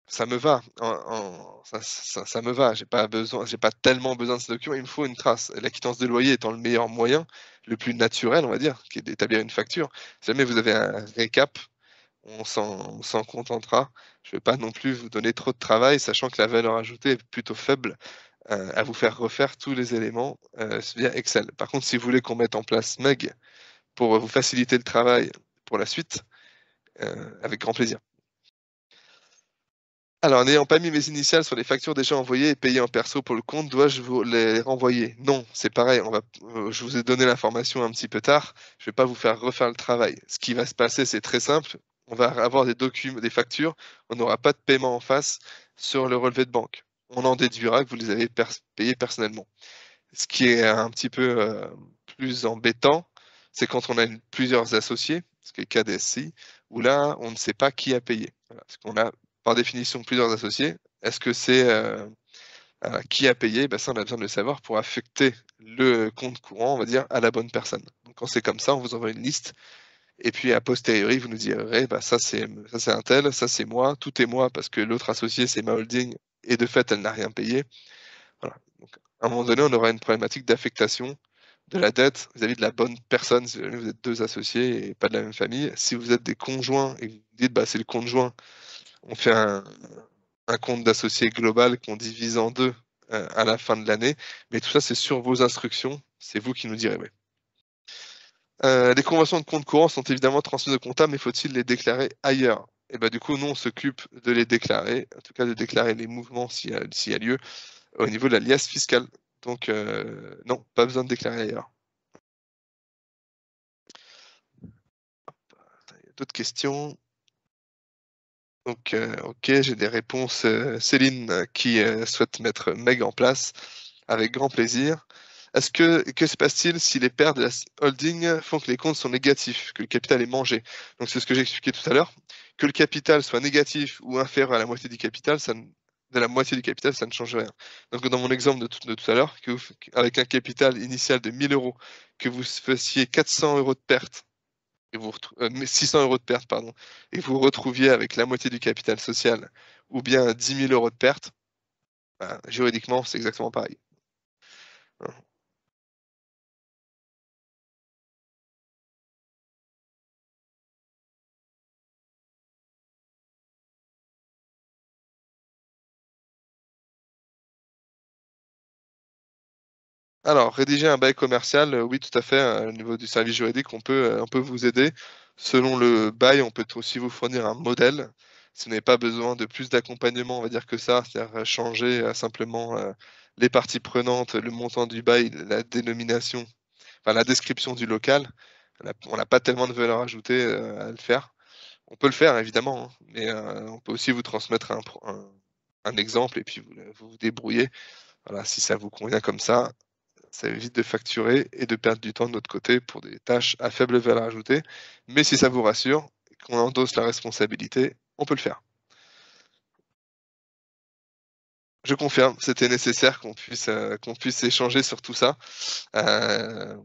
ça me va. Ça me va. J'ai pas tellement besoin de ce document. Il me faut une trace. La quittance de loyer étant le meilleur moyen, le plus naturel, on va dire, qui est d'établir une facture. Si jamais vous avez un récap, on s'en contentera. Je ne vais pas non plus vous donner trop de travail, sachant que la valeur ajoutée est plutôt faible à vous faire refaire tous les éléments via Excel. Par contre, si vous voulez qu'on mette en place Meg pour vous faciliter le travail pour la suite, avec grand plaisir. Alors, n'ayant pas mis mes initiales sur les factures déjà envoyées et payées en perso pour le compte, dois-je vous les renvoyer? Non, c'est pareil. Je vous ai donné l'information un petit peu tard. Je ne vais pas vous faire refaire le travail. Ce qui va se passer, c'est très simple. on va avoir des documents, des factures, on n'aura pas de paiement en face sur le relevé de banque. On en déduira que vous les avez payés personnellement. Ce qui est un petit peu plus embêtant, c'est quand on a plusieurs associés, ce qui est le cas des SCI, où là, on ne sait pas qui a payé. Voilà, parce qu'on a par définition plusieurs associés. Est-ce que c'est qui a payé? Ben, ça, on a besoin de le savoir pour affecter le compte courant, on va dire, à la bonne personne. Donc quand c'est comme ça, on vous envoie une liste. Et puis a posteriori, vous nous direz, bah, ça c'est un tel, ça c'est moi, tout est moi parce que l'autre associé c'est ma holding et de fait elle n'a rien payé. Voilà. Donc, à un moment donné, on aura une problématique d'affectation de la dette vis-à-vis de la bonne personne. Si jamais vous êtes deux associés et pas de la même famille, si vous êtes des conjoints et que vous dites bah, c'est le conjoint, on fait un compte d'associé global qu'on divise en deux à la fin de l'année. Mais tout ça, c'est sur vos instructions. C'est vous qui nous direz. Oui. Les conventions de compte courant sont évidemment transmises au comptable, mais faut-il les déclarer ailleurs? Et bah, du coup, nous, on s'occupe de les déclarer, en tout cas de déclarer les mouvements s'il y a lieu, au niveau de la liasse fiscale. Donc, non, pas besoin de déclarer ailleurs. Attends, il y a d'autres questions. Donc, ok, j'ai des réponses. Céline qui souhaite mettre Meg en place avec grand plaisir. Que se passe-t-il si les pertes de la holding font que les comptes sont négatifs, que le capital est mangé? Donc c'est ce que j'ai expliqué tout à l'heure. Que le capital soit négatif ou inférieur à la moitié du capital, de la moitié du capital, ça ne change rien. Donc dans mon exemple de tout à l'heure, avec un capital initial de 1000 euros, que vous fassiez 400 euros de perte, et 600 euros de perte, pardon, et vous vous retrouviez avec la moitié du capital social, ou bien 10 000 euros de perte, bah, juridiquement, c'est exactement pareil. Alors, rédiger un bail commercial, oui, tout à fait, au niveau du service juridique, on peut vous aider. Selon le bail, on peut aussi vous fournir un modèle. Si vous n'avez pas besoin de plus d'accompagnement, on va dire que ça, c'est-à-dire changer simplement les parties prenantes, le montant du bail, la dénomination, enfin la description du local. On n'a pas tellement de valeur ajoutée à le faire. On peut le faire évidemment, hein, mais on peut aussi vous transmettre un exemple et puis vous vous débrouillez. Voilà, si ça vous convient comme ça évite de facturer et de perdre du temps de notre côté pour des tâches à faible valeur ajoutée. Mais si ça vous rassure, qu'on endosse la responsabilité, on peut le faire. Je confirme, c'était nécessaire qu'on puisse échanger sur tout ça. Euh,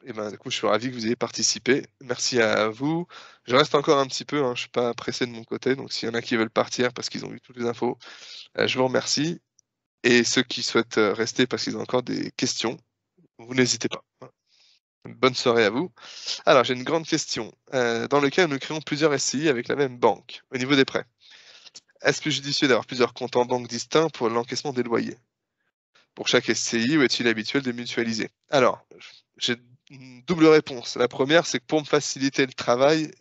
et ben, du coup, je suis ravi que vous ayez participé. Merci à vous. Je reste encore un petit peu, hein, je ne suis pas pressé de mon côté, donc s'il y en a qui veulent partir parce qu'ils ont eu toutes les infos, je vous remercie. Et ceux qui souhaitent rester parce qu'ils ont encore des questions, vous n'hésitez pas. Bonne soirée à vous. Alors, j'ai une grande question. Dans le cas où nous créons plusieurs SCI avec la même banque, au niveau des prêts, est-ce que judicieux d'avoir plusieurs comptes en banque distincts pour l'encaissement des loyers pour chaque SCI ou est-il habituel de mutualiser? Alors, j'ai une double réponse. La première, c'est que pour me faciliter le travail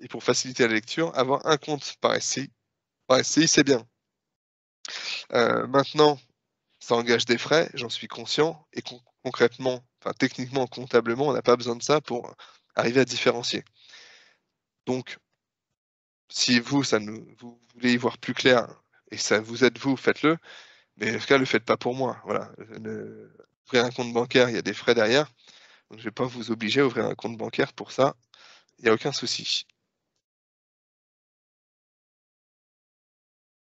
et pour faciliter la lecture, avoir un compte par SCI, c'est bien. Maintenant, ça engage des frais, j'en suis conscient, et concrètement, enfin techniquement, comptablement, on n'a pas besoin de ça pour arriver à différencier. Donc, si vous, vous voulez y voir plus clair et ça vous aide vous, faites-le. Mais en tout cas, le faites pas pour moi. Voilà. Ouvrir un compte bancaire, il y a des frais derrière. Donc, je vais pas vous obliger à ouvrir un compte bancaire pour ça. Il n'y a aucun souci.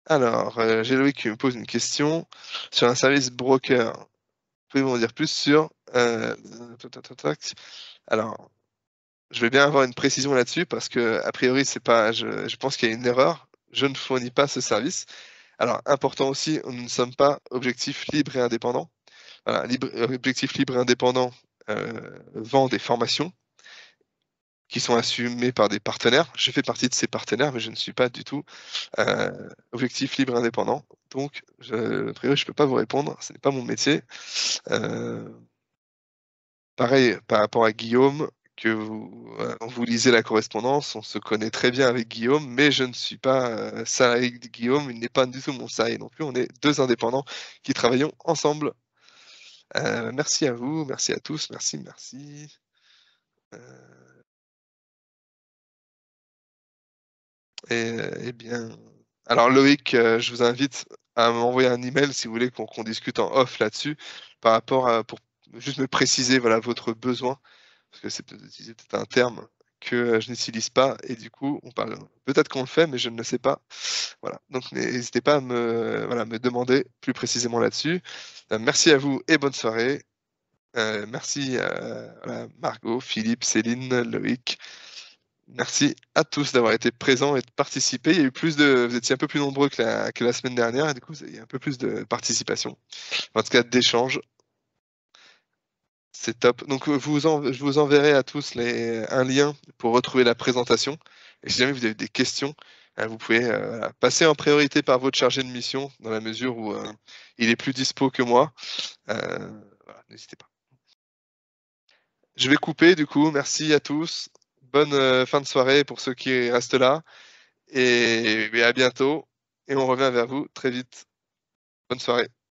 Alors, j'ai Loïc qui me pose une question sur un service broker. Pouvez-vous m'en dire plus sur Alors, je vais bien avoir une précision là-dessus parce que, a priori, c'est pas. Je pense qu'il y a une erreur. Je ne fournis pas ce service. Alors, important aussi, nous ne sommes pas objectif libre et indépendant. Voilà, objectif libre et indépendant vend des formations qui sont assumées par des partenaires. Je fais partie de ces partenaires, mais je ne suis pas du tout objectif libre et indépendant. Donc, a priori, je ne peux pas vous répondre. Ce n'est pas mon métier. Euh, Pareil, par rapport à Guillaume, que vous lisez la correspondance, on se connaît très bien avec Guillaume, mais je ne suis pas salarié de Guillaume, il n'est pas du tout mon salarié non plus, on est deux indépendants qui travaillons ensemble. Merci à vous, merci à tous, merci. Eh bien, alors Loïc, je vous invite à m'envoyer un email si vous voulez qu'on discute en off là-dessus, par rapport à, pour juste me préciser voilà, votre besoin, parce que c'est peut-être un terme que je n'utilise pas, et du coup, on parle, peut-être qu'on le fait, mais je ne le sais pas. Voilà. Donc n'hésitez pas à me demander plus précisément là-dessus. Merci à vous et bonne soirée. Merci à voilà, Margot, Philippe, Céline, Loïc. Merci à tous d'avoir été présents et de participer. Il y a eu vous étiez un peu plus nombreux que la semaine dernière, et du coup, il y a un peu plus de participation. En tout cas, d'échanges. C'est top. Donc, je vous enverrai à tous un lien pour retrouver la présentation. Et si jamais vous avez des questions, vous pouvez passer en priorité par votre chargé de mission, dans la mesure où il est plus dispo que moi. Voilà, n'hésitez pas. Je vais couper, du coup. Merci à tous. Bonne fin de soirée pour ceux qui restent là. Et à bientôt. Et on revient vers vous très vite. Bonne soirée.